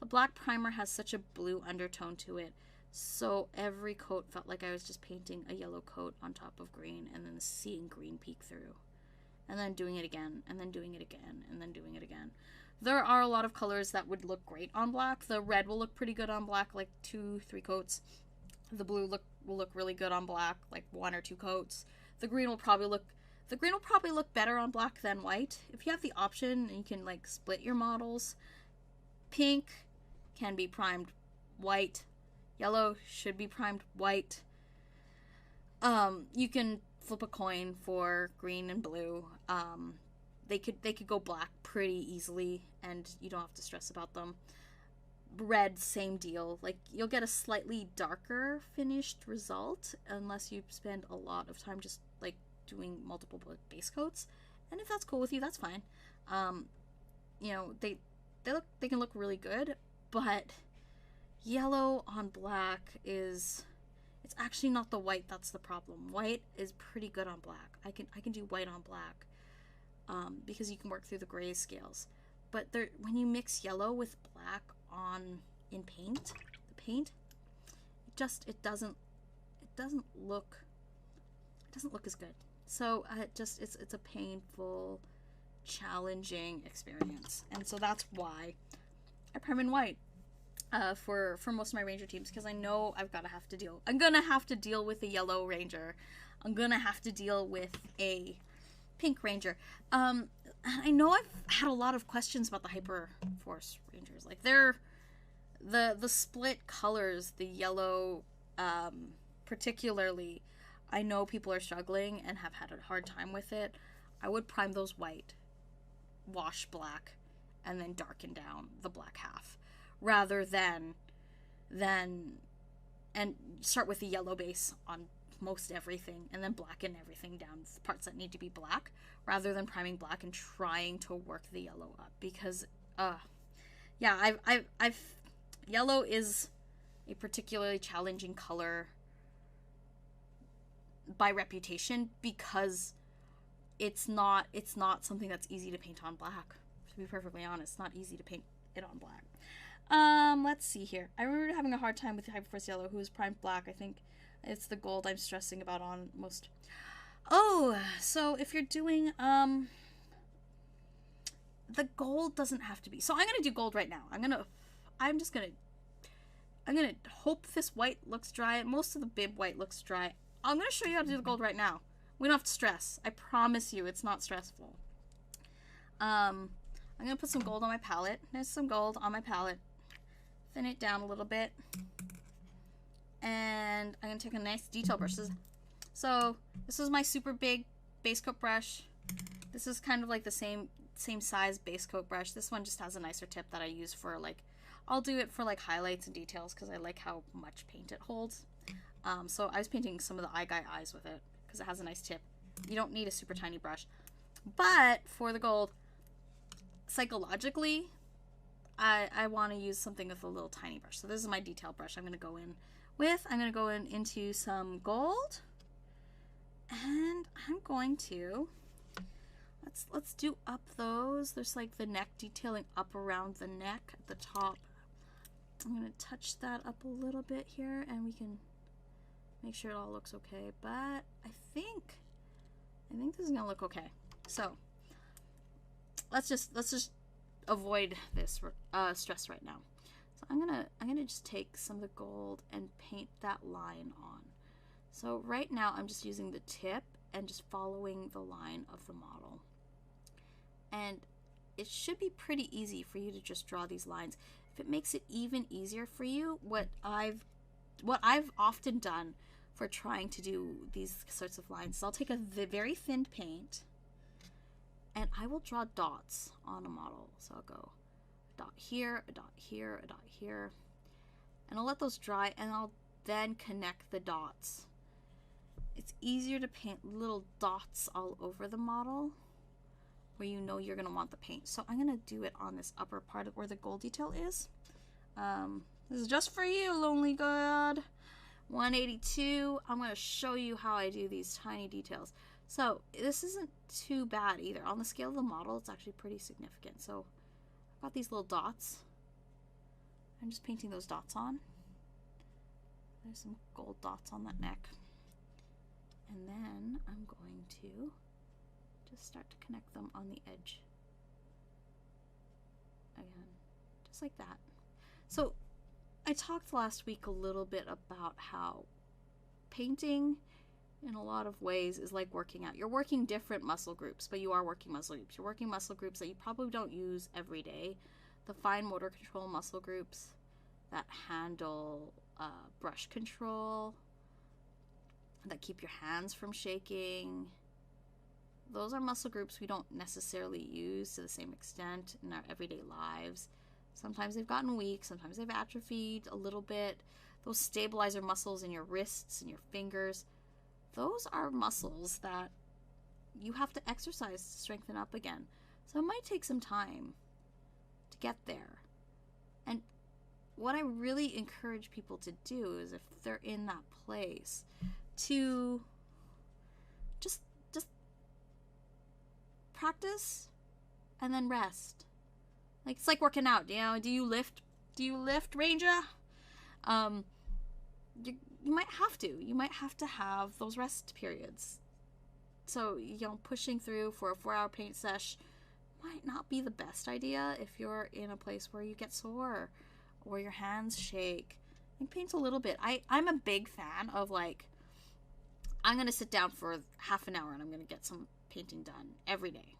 black primer has such a blue undertone to it. So every coat felt like I was just painting a yellow coat on top of green and then seeing green peek through. And then doing it again, and then doing it again, and then doing it again. There are a lot of colors that would look great on black. The red will look pretty good on black, like 2-3 coats. The blue will look really good on black, like 1 or 2 coats. The green will probably look better on black than white. If you have the option, you can like split your models. Pink can be primed white. Yellow should be primed white. You can flip a coin for green and blue. They could go black pretty easily, and you don't have to stress about them. Red, same deal. Like, you'll get a slightly darker finished result unless you spend a lot of time just like doing multiple base coats. And if that's cool with you, that's fine. You know, they can look really good, but yellow on black it's actually not the white that's the problem. White is pretty good on black. I can do white on black because you can work through the gray scales. But when you mix yellow with black in paint, it doesn't look as good. So it's a painful, challenging experience, and so that's why I prime in white for most of my ranger teams, because I know I'm gonna have to deal with a yellow ranger. I'm gonna have to deal with a pink ranger. I know I've had a lot of questions about the Hyper Force Rangers. Like, they're the split colors, the yellow, particularly. I know people are struggling and have had a hard time with it. I would prime those white, wash black, and then darken down the black half, rather than and start with the yellow base on most everything and then blacken everything down the parts that need to be black, rather than priming black and trying to work the yellow up. Because yeah, I've yellow is a particularly challenging color by reputation, because it's not something that's easy to paint on black. To be perfectly honest, it's not easy to paint it on black. Let's see here. I remember having a hard time with the Hyperforce Yellow, who is primed black. I think it's the gold I'm stressing about on most. Oh, so if you're doing, the gold doesn't have to be. So I'm gonna do gold right now. I'm gonna hope this white looks dry. Most of the bib white looks dry. I'm gonna show you how to do the gold right now. We don't have to stress. I promise you, it's not stressful. I'm gonna put some gold on my palette. There's some gold on my palette. Thin it down a little bit. And I'm gonna take a nice detail brush. So this is my super big base coat brush. This is kind of like the same size base coat brush. This one just has a nicer tip that I use for, like, I'll do it for like highlights and details because I like how much paint it holds. So I was painting some of the eye guy eyes with it because it has a nice tip. You don't need a super tiny brush. But for the gold, psychologically, I want to use something with a little tiny brush. So this is my detail brush I'm going to go in with. I'm going to go into some gold. And I'm going to, let's do up those. There's like the neck detailing up around the neck at the top. I'm going to touch that up a little bit here, and we can make sure it all looks okay. But I think this is going to look okay. So let's just avoid this stress right now. So I'm gonna just take some of the gold and paint that line on. So right now I'm just using the tip and just following the line of the model. And it should be pretty easy for you to just draw these lines. If it makes it even easier for you, what I've often done for trying to do these sorts of lines is I'll take a very thin paint and I will draw dots on a model. So I'll go a dot here, a dot here, a dot here, and I'll let those dry, and I'll then connect the dots. It's easier to paint little dots all over the model where you know you're going to want the paint. So I'm going to do it on this upper part of where the gold detail is. This is just for you, Lonely God. 182. I'm going to show you how I do these tiny details. So this isn't too bad either. On the scale of the model, it's actually pretty significant. So I've got these little dots. I'm just painting those dots on. There's some gold dots on that neck. And then I'm going to just start to connect them on the edge. Again, just like that. So I talked last week a little bit about how painting in a lot of ways is like working out. You're working different muscle groups, but you are working muscle groups. You're working muscle groups that you probably don't use every day. The fine motor control muscle groups that handle brush control, that keep your hands from shaking. Those are muscle groups we don't necessarily use to the same extent in our everyday lives. Sometimes they've gotten weak, sometimes they've atrophied a little bit. Those stabilizer muscles in your wrists and your fingers, those are muscles that you have to exercise to strengthen up again. So it might take some time to get there. And what I really encourage people to do is, if they're in that place, to just practice and then rest. Like, it's like working out, you know. Do you lift, Ranger? You might have to. You might have to have those rest periods. So, you know, pushing through for a 4-hour paint sesh might not be the best idea if you're in a place where you get sore or your hands shake. And paint a little bit. I'm a big fan of, like, I'm going to sit down for half an hour and I'm going to get some painting done every day.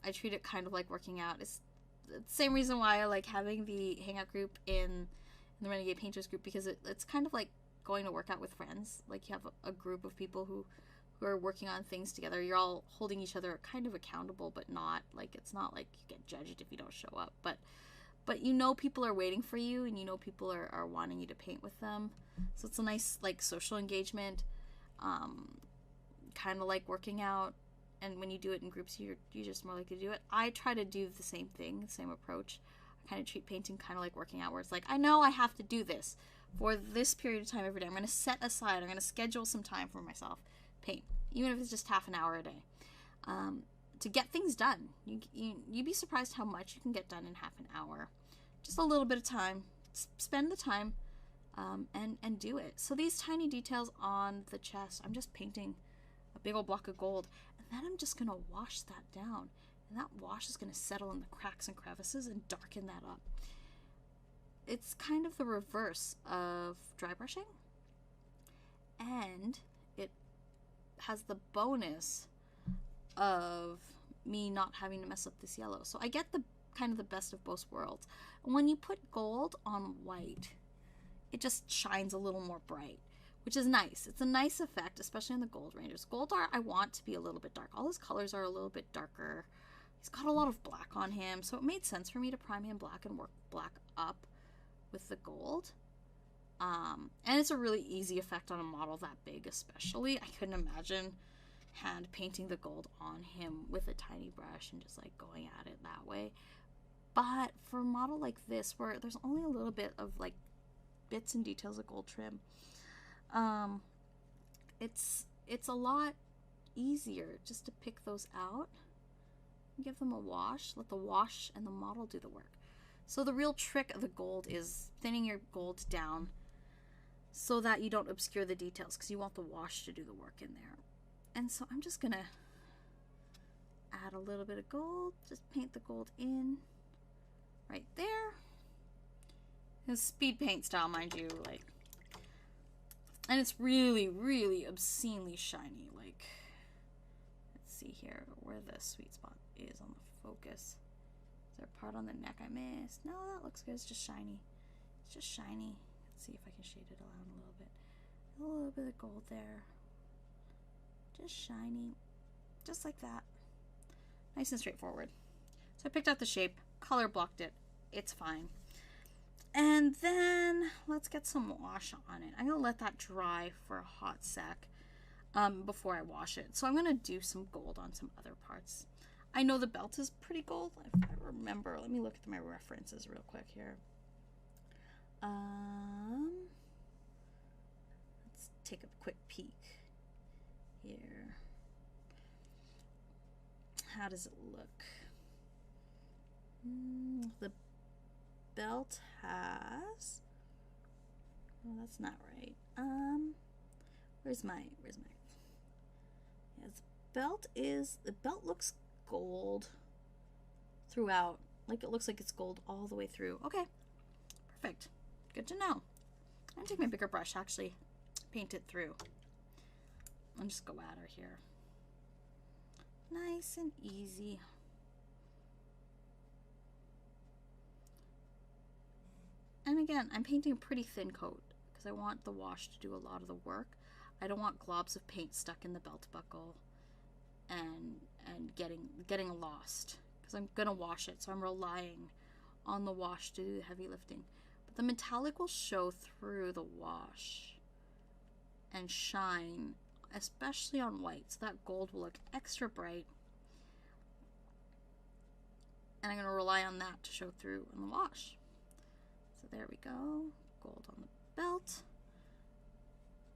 I treat it kind of like working out. It's the same reason why I like having the hangout group in the Renegade Painters group, because it's kind of like going to work out with friends. Like, you have a group of people who are working on things together. You're all holding each other kind of accountable, but not like, it's not like you get judged if you don't show up. But you know people are waiting for you, and you know people are wanting you to paint with them. So it's a nice like social engagement, kind of like working out. And when you do it in groups, you're just more likely to do it. I try to do the same thing, the same approach. I kind of treat painting kind of like working out, where it's like, I know I have to do this for this period of time every day. I'm going to set aside, I'm going to schedule some time for myself, paint, even if it's just half an hour a day, to get things done. You'd be surprised how much you can get done in half an hour. Just a little bit of time. Spend the time, and do it. So these tiny details on the chest, I'm just painting a big old block of gold, and then I'm just going to wash that down. And that wash is going to settle in the cracks and crevices and darken that up. It's kind of the reverse of dry brushing. And it has the bonus of me not having to mess up this yellow. So I get the kind of the best of both worlds. When you put gold on white, it just shines a little more bright, which is nice. It's a nice effect, especially on the Gold Rangers. Goldar, I want to be a little bit dark. All his colors are a little bit darker. He's got a lot of black on him, so it made sense for me to prime him black and work black up with the gold. And it's a really easy effect on a model that big, especially. I couldn't imagine hand painting the gold on him with a tiny brush and just like going at it that way. But for a model like this, where there's only a little bit of like bits and details of gold trim, it's a lot easier just to pick those out, give them a wash, let the wash and the model do the work. So the real trick of the gold is thinning your gold down so that you don't obscure the details, because you want the wash to do the work in there. And so I'm just gonna add a little bit of gold, just paint the gold in right there. It's speed paint style, mind you, like, and it's really, really obscenely shiny. Like, let's see here where the sweet spot is on the focus. Is there a part on the neck I missed? No, that looks good. It's just shiny. It's just shiny. Let's see if I can shade it around a little bit. A little bit of gold there. Just shiny. Just like that. Nice and straightforward. So I picked out the shape, color blocked it. It's fine. And then let's get some wash on it. I'm going to let that dry for a hot sec before I wash it. So I'm going to do some gold on some other parts. I know the belt is pretty gold, if I remember. Let me look at my references real quick here. Let's take a quick peek here. How does it look? The belt has Oh, that's not right. Where's my, yeah, the belt looks gold throughout. Like, it looks like it's gold all the way through. Okay, perfect. Good to know. I'm gonna take my bigger brush, actually, paint it through. I'll just go at her here. Nice and easy. And again, I'm painting a pretty thin coat because I want the wash to do a lot of the work. I don't want globs of paint stuck in the belt buckle and getting lost because I'm gonna wash it, so I'm relying on the wash to do the heavy lifting. But the metallic will show through the wash and shine, especially on white, so that gold will look extra bright. And I'm gonna rely on that to show through in the wash. So there we go. Gold on the belt.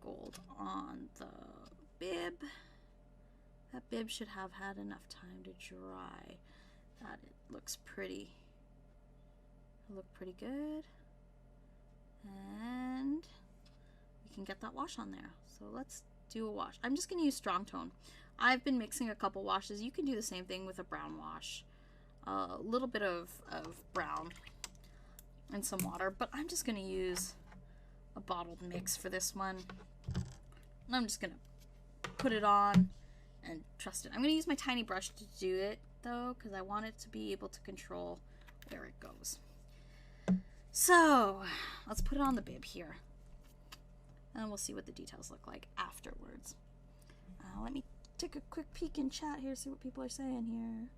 Gold on the bib. That bib should have had enough time to dry. That it looks pretty. It'll look pretty good. And we can get that wash on there. So let's do a wash. I'm just going to use strong tone. I've been mixing a couple washes. You can do the same thing with a brown wash. A little bit of brown and some water, but I'm just going to use a bottled mix for this one. And I'm just going to put it on and trust it. I'm going to use my tiny brush to do it, though, because I want it to be able to control where it goes. So let's put it on the bib here, and we'll see what the details look like afterwards. Let me take a quick peek in chat here, see what people are saying here.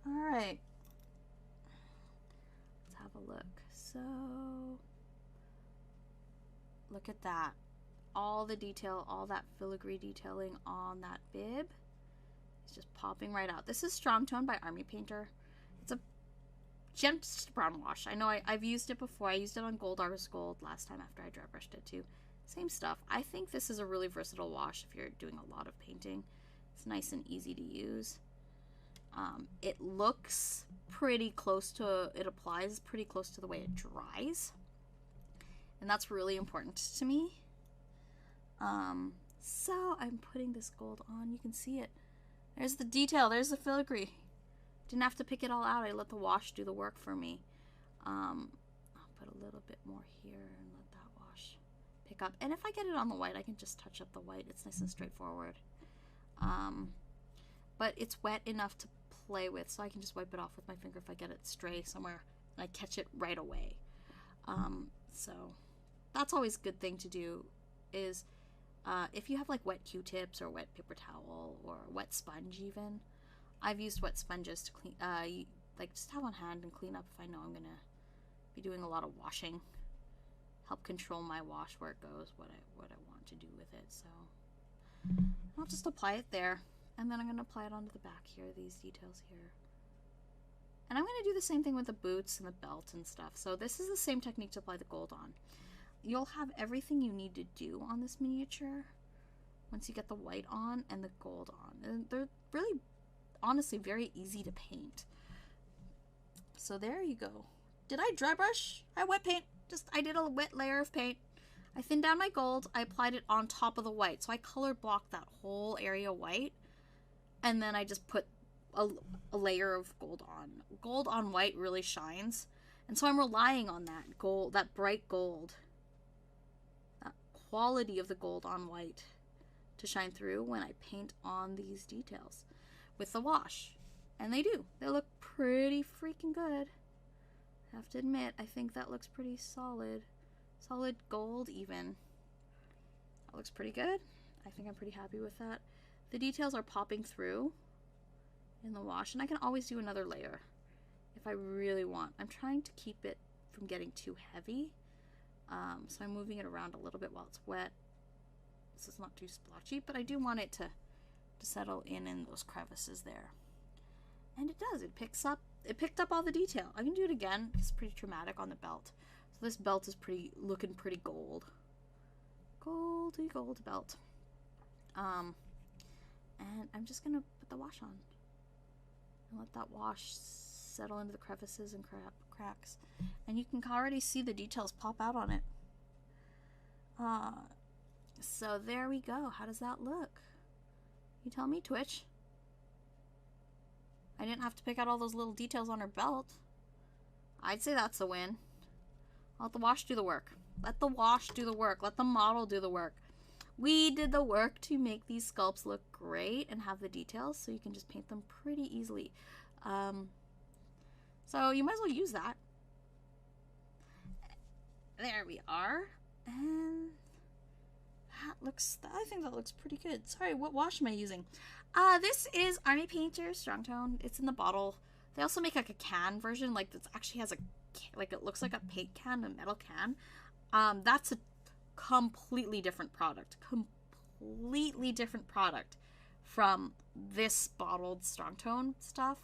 All right, let's have a look. So look at that. All the detail, all that filigree detailing on that bib is just popping right out. This is Strong Tone by Army Painter. It's a just brown wash. I know I've used it before. I used it on Gold Artist Gold last time after I dry brushed it too. Same stuff. I think this is a really versatile wash if you're doing a lot of painting. It's nice and easy to use. It looks pretty close to, it applies pretty close to the way it dries. And that's really important to me. So I'm putting this gold on. You can see it. There's the detail. There's the filigree. Didn't have to pick it all out. I let the wash do the work for me. I'll put a little bit more here and let that wash pick up. And if I get it on the white, I can just touch up the white. It's nice and straightforward. But it's wet enough to play with, so I can just wipe it off with my finger if I get it stray somewhere and I catch it right away. So that's always a good thing to do is if you have like wet Q-tips or wet paper towel or wet sponge even. I've used wet sponges to clean, like just have on hand and clean up if I know I'm gonna be doing a lot of washing. Help control my wash where it goes, what I want to do with it. So I'll just apply it there, and then I'm gonna apply it onto the back here, these details here. And I'm gonna do the same thing with the boots and the belt and stuff. So this is the same technique to apply the gold on. You'll have everything you need to do on this miniature once you get the white on and the gold on. And they're really, honestly, very easy to paint. So there you go. Did I dry brush? I wet paint. I did a wet layer of paint. I thinned down my gold. I applied it on top of the white. So I color blocked that whole area white. And then I just put a layer of gold on. Gold on white really shines. And so I'm relying on that gold, that bright gold, that quality of the gold on white to shine through when I paint on these details with the wash. And they do. They look pretty freaking good. I have to admit, I think that looks pretty solid. Solid gold even. That looks pretty good. I think I'm pretty happy with that. The details are popping through in the wash, and I can always do another layer if I really want. I'm trying to keep it from getting too heavy, so I'm moving it around a little bit while it's wet. This is not too splotchy, but I do want it to settle in those crevices there. And it does. It picked up all the detail. I can do it again. It's pretty dramatic on the belt. So this belt is looking pretty gold. Goldy gold belt. And I'm just gonna put the wash on and let that wash settle into the crevices and cracks. And you can already see the details pop out on it. So there we go. How does that look? You tell me, Twitch. I didn't have to pick out all those little details on her belt. I'd say that's a win. I'll let the wash do the work. Let the wash do the work. Let the model do the work. We did the work to make these sculpts look great and have the details, so you can just paint them pretty easily. So you might as well use that. There we are. And I think that looks pretty good. Sorry, what wash am I using? This is Army Painter Strong Tone. It's in the bottle. They also make like a can version, like this actually has it looks like a paint can, a metal can. That's a completely different product. Completely different product from this bottled Strong Tone stuff.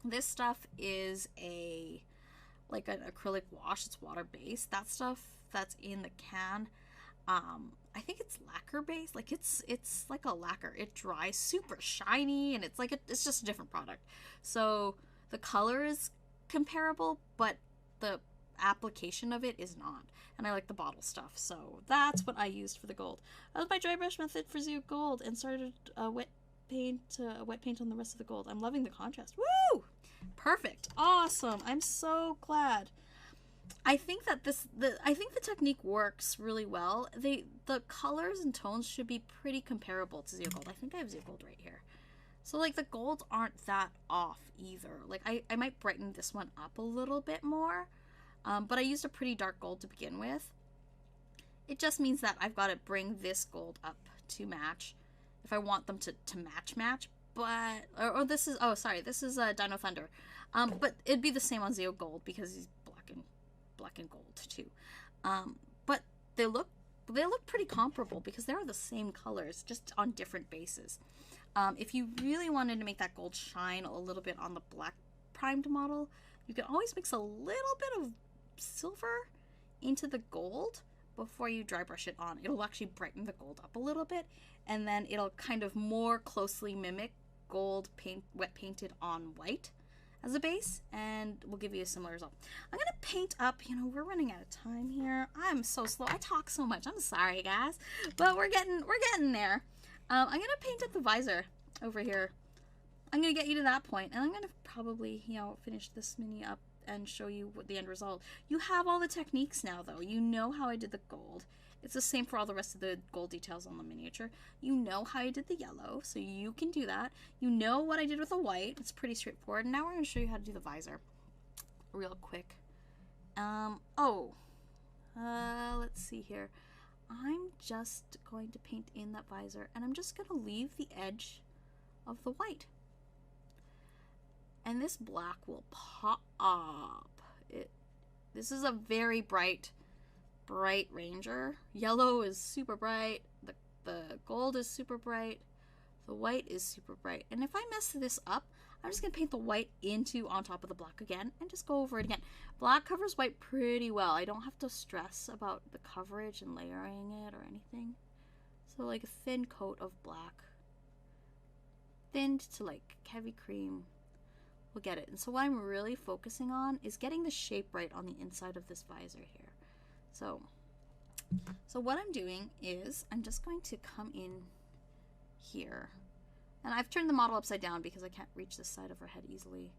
This stuff is like an acrylic wash. It's water based. That stuff that's in the can, I think it's lacquer based. Like it's like a lacquer. It dries super shiny, and it's just a different product. So the color is comparable, but the application of it is not. And I like the bottle stuff, so that's what I used for the gold. That was my dry brush method for Zero Gold, and started a wet paint on the rest of the gold. I'm loving the contrast. Woo! Perfect. Awesome. I'm so glad. I think that I think the technique works really well. The colors and tones should be pretty comparable to Zero Gold. I think I have Zero Gold right here. So like the golds aren't that off either. Like I might brighten this one up a little bit more. But I used a pretty dark gold to begin with. It just means that I've got to bring this gold up to match if I want them to match. But this is this is Dino Thunder. But it'd be the same on Zeo Gold because he's black and gold too. But they look pretty comparable because they're the same colors, just on different bases. If you really wanted to make that gold shine a little bit on the black primed model, you can always mix a little bit of silver into the gold before you dry brush it on. It'll actually brighten the gold up a little bit, and then it'll kind of more closely mimic gold wet painted on white as a base, and we'll give you a similar result. I'm gonna paint up, we're running out of time here. I'm so slow. I talk so much. I'm sorry, guys, but we're getting there. I'm gonna paint up the visor over here. I'm gonna get you to that point, and I'm gonna probably, finish this mini up and show you what the end result. You have all the techniques now, though. You know how I did the gold. It's the same for all the rest of the gold details on the miniature. You know how I did the yellow, so you can do that. You know what I did with the white. It's pretty straightforward. And now we're going to show you how to do the visor real quick. Let's see here. I'm just going to paint in that visor, and I'm just going to leave the edge of the white. And this black will pop. This is a very bright Ranger. Yellow is super bright. The gold is super bright. The white is super bright. And if I mess this up, I'm just going to paint the white on top of the black again and just go over it again. Black covers white pretty well. I don't have to stress about the coverage and layering it or anything. So like a thin coat of black. Thinned to like heavy cream. We'll get it. And so what I'm really focusing on is getting the shape right on the inside of this visor here. So what I'm doing is I'm just going to come in here, and I've turned the model upside down because I can't reach this side of her head easily.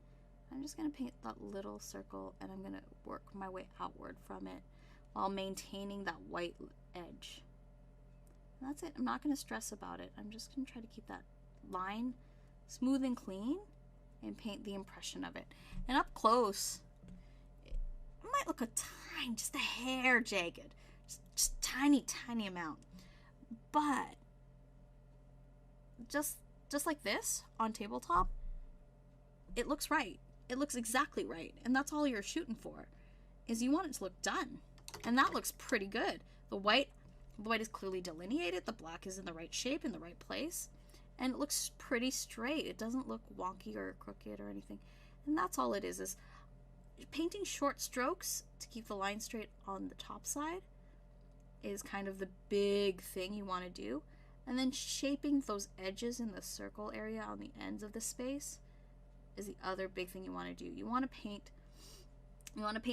I'm just going to paint that little circle, and I'm going to work my way outward from it while maintaining that white edge. And that's it. I'm not going to stress about it. I'm just going to try to keep that line smooth and clean and paint the impression of it. And up close, it might look just a hair jagged, just tiny amount, but just like this on tabletop, it looks right. It looks exactly right, and that's all you're shooting for, is you want it to look done, and that looks pretty good. The white is clearly delineated, the black is in the right shape, in the right place, and it looks pretty straight. It doesn't look wonky or crooked or anything, and that's all it is painting short strokes to keep the line straight on the top side is kind of the big thing you want to do. And then shaping those edges in the circle area on the ends of the space is the other big thing you want to do. You want to paint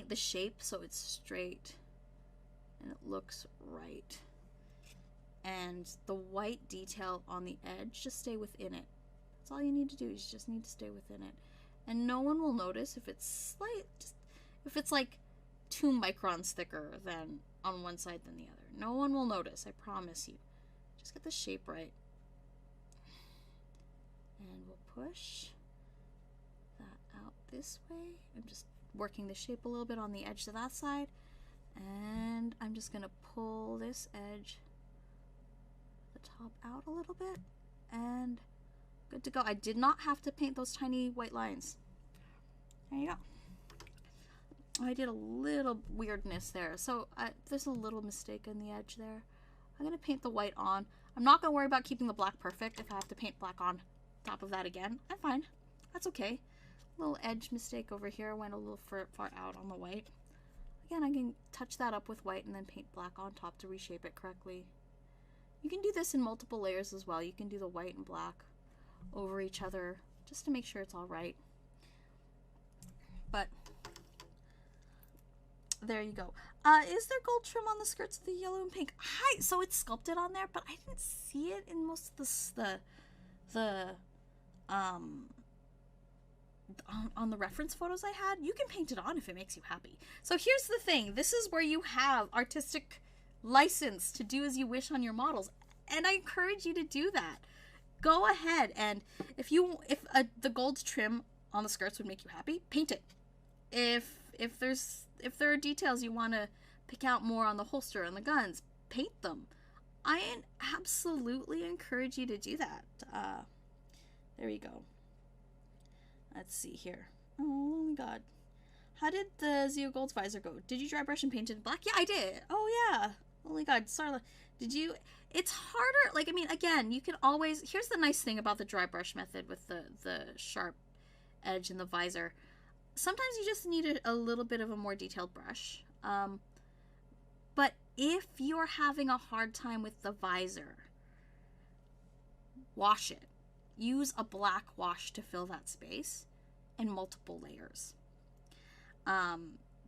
the shape so it's straight and it looks right. And the white detail on the edge, just stay within it. That's all you need to do. You just need to stay within it. And no one will notice if it's if it's like 2 microns thicker than on one side than the other. No one will notice, I promise you. Just get the shape right. And we'll push that out this way. I'm just working the shape a little bit on the edge of that side. And I'm just gonna pull this edge, the top out a little bit, and good to go. I did not have to paint those tiny white lines. There you go. I did a little weirdness there. So there's a little mistake in the edge there. I'm going to paint the white on. I'm not going to worry about keeping the black perfect if I have to paint black on top of that again. I'm fine. That's okay. Little edge mistake over here. Went a little far out on the white. Again, I can touch that up with white and then paint black on top to reshape it correctly. You can do this in multiple layers as well. You can do the white and black over each other just to make sure it's all right. But there you go. Is there gold trim on the skirts of the yellow and pink? Hi. So it's sculpted on there, but I didn't see it in most of on the reference photos I had. You can paint it on if it makes you happy. So here's the thing. This is where you have artistic license to do as you wish on your models, and I encourage you to do that. Go ahead, and if the gold trim on the skirts would make you happy, paint it. If there are details you want to pick out more on the holster and the guns, paint them. I absolutely encourage you to do that. There you go. Let's see here. Oh my god. How did the Zeo Gold's visor go? Did you dry brush and paint it in black? Yeah, I did. Oh yeah. Oh my god, Sarla. Did you? It's harder. Like, I mean, again, you can always... Here's the nice thing about the dry brush method with the sharp edge and the visor. Sometimes you just need a little bit of a more detailed brush. But if you're having a hard time with the visor, wash it. Use a black wash to fill that space in multiple layers.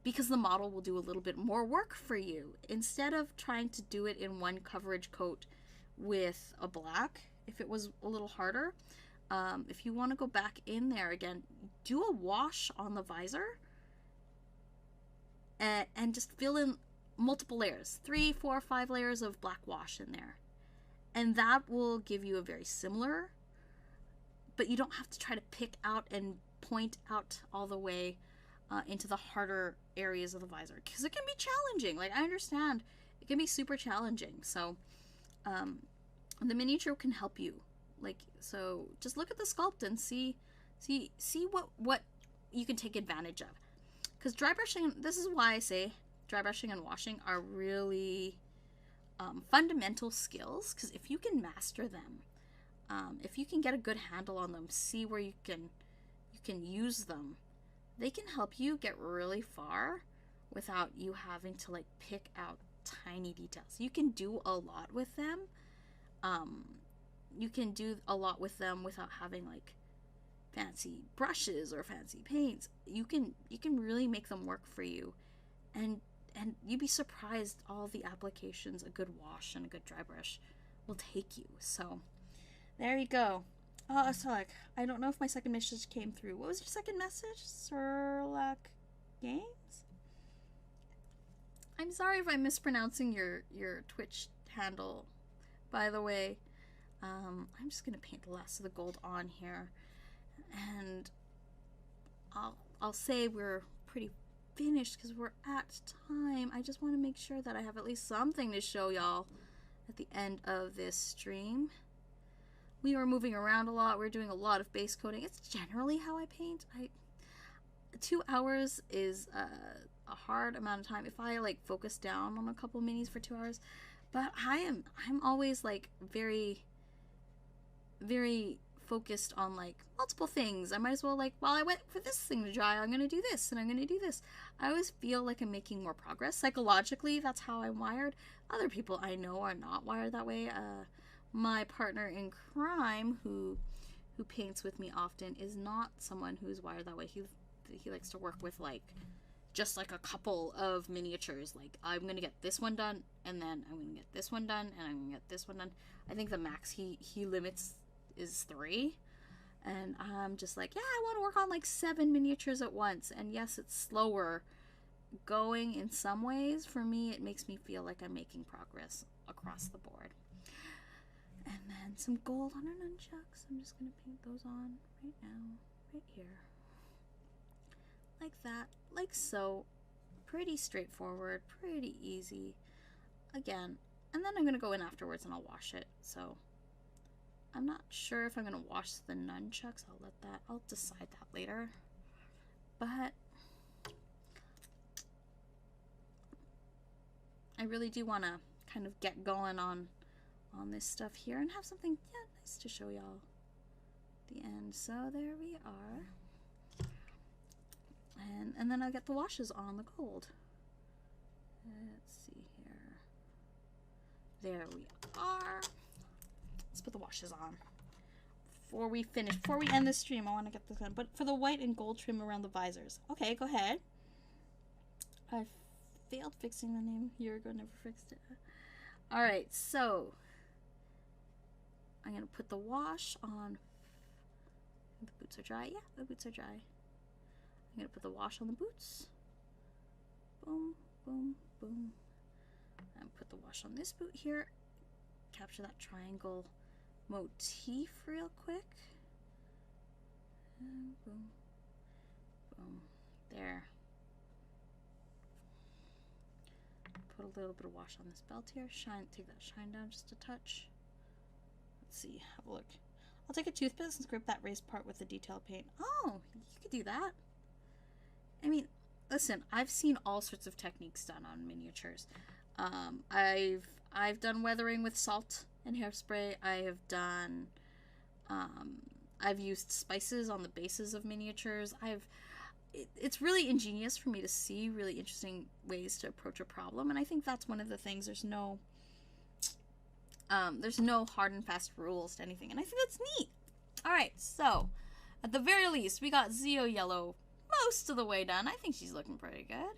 Because the model will do a little bit more work for you. Instead of trying to do it in one coverage coat with a black, if it was a little harder, if you want to go back in there again, do a wash on the visor and just fill in multiple layers, 3, 4, 5 layers of black wash in there. And that will give you a very similar, but you don't have to try to pick out and point out all the way into the harder areas of the visor, because it can be challenging. Like, I understand it can be super challenging. So the miniature can help you. Like, so just look at the sculpt and see what you can take advantage of. Because dry brushing, this is why I say dry brushing and washing are really fundamental skills, because if you can master them, if you can get a good handle on them, see where you can use them, they can help you get really far without you having to like pick out tiny details. You can do a lot with them. You can do a lot with them without having like fancy brushes or fancy paints. You can really make them work for you, and you'd be surprised all the applications a good wash and a good dry brush will take you. So there you go. Oh, Sarlacc, I don't know if my second message came through. What was your second message? Sarlacc Games? I'm sorry if I'm mispronouncing your Twitch handle, by the way. I'm just gonna paint the last of the gold on here, and I'll say we're pretty finished because we're at time. I just want to make sure that I have at least something to show y'all at the end of this stream. We were moving around a lot. We're doing a lot of base coating. It's generally how I paint. 2 hours is a hard amount of time if I like focus down on a couple minis for 2 hours. But I'm always like very, very focused on like multiple things. I might as well, like, while I wait for this thing to dry, I'm gonna do this and I'm gonna do this. I always feel like I'm making more progress. Psychologically, that's how I'm wired. Other people I know are not wired that way. My partner in crime, who paints with me often, is not someone who's wired that way. He likes to work with like just like a couple of miniatures. Like, I'm gonna get this one done, and then I'm gonna get this one done, and I'm gonna get this one done. I think the max he limits is 3. And I'm just like, yeah, I want to work on like 7 miniatures at once. And yes, it's slower going in some ways. For me, it makes me feel like I'm making progress across the board. And then some gold on our nunchucks. I'm just going to paint those on right now, right here. Like that, like so. Pretty straightforward, pretty easy. Again, and then I'm going to go in afterwards and I'll wash it. So I'm not sure if I'm going to wash the nunchucks. I'll decide that later. But I really do want to kind of get going on this stuff here and have something, yeah, nice to show y'all at the end. So there we are. And then I'll get the washes on the gold. Let's see here. There we are. Let's put the washes on. Before we end the stream, I want to get this done. But for the white and gold trim around the visors. Okay, go ahead. I failed fixing the name a year ago, never fixed it. Alright, so I'm going to put the wash on. The boots are dry. Yeah, the boots are dry. I'm going to put the wash on the boots. Boom, boom, boom. And put the wash on this boot here. Capture that triangle motif real quick. And boom, boom. There. Put a little bit of wash on this belt here. Take that shine down just a touch. Let's see, have a look. I'll take a toothpick and scrape that raised part with the detail paint. Oh, you could do that. I mean, listen, I've seen all sorts of techniques done on miniatures. I've done weathering with salt and hairspray. I have done, I've used spices on the bases of miniatures. It's really ingenious for me to see really interesting ways to approach a problem, and I think that's one of the things. There's no hard and fast rules to anything, and I think that's neat. Alright, so at the very least, we got Zeo Yellow most of the way done. I think she's looking pretty good.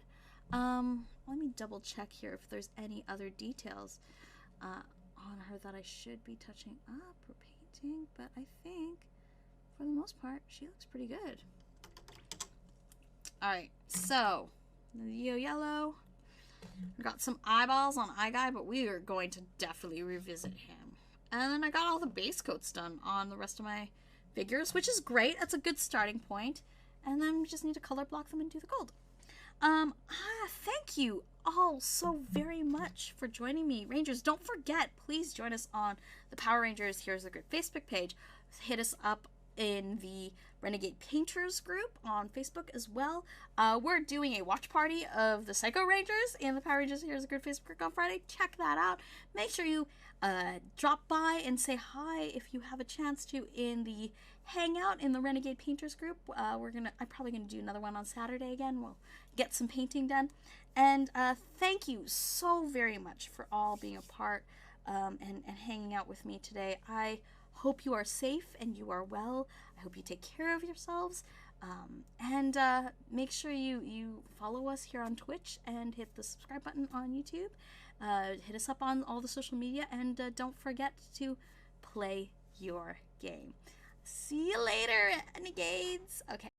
Let me double check here if there's any other details on her that I should be touching up or painting, but I think for the most part she looks pretty good. Alright, so Zeo Yellow. We got some eyeballs on Eye Guy, but we are going to definitely revisit him. And then I got all the base coats done on the rest of my figures, which is great. That's a good starting point. And then we just need to color block them and do the gold. Thank you all so very much for joining me. Rangers, don't forget, please join us on the Power Rangers Here's a Grid Facebook page. Hit us up in the Renegade Painters group on Facebook as well. We're doing a watch party of the Psycho Rangers in the Power Rangers Here's a Grid Facebook group on Friday. Check that out. Make sure you drop by and say hi if you have a chance to in the hangout in the Renegade Painters group. I'm probably gonna do another one on Saturday again. We'll get some painting done. And thank you so very much for all being a part and hanging out with me today. I hope you are safe and you are well. I hope you take care of yourselves. And make sure you follow us here on Twitch and hit the subscribe button on YouTube. Hit us up on all the social media, and don't forget to play your game. See you later, Renegades. Okay.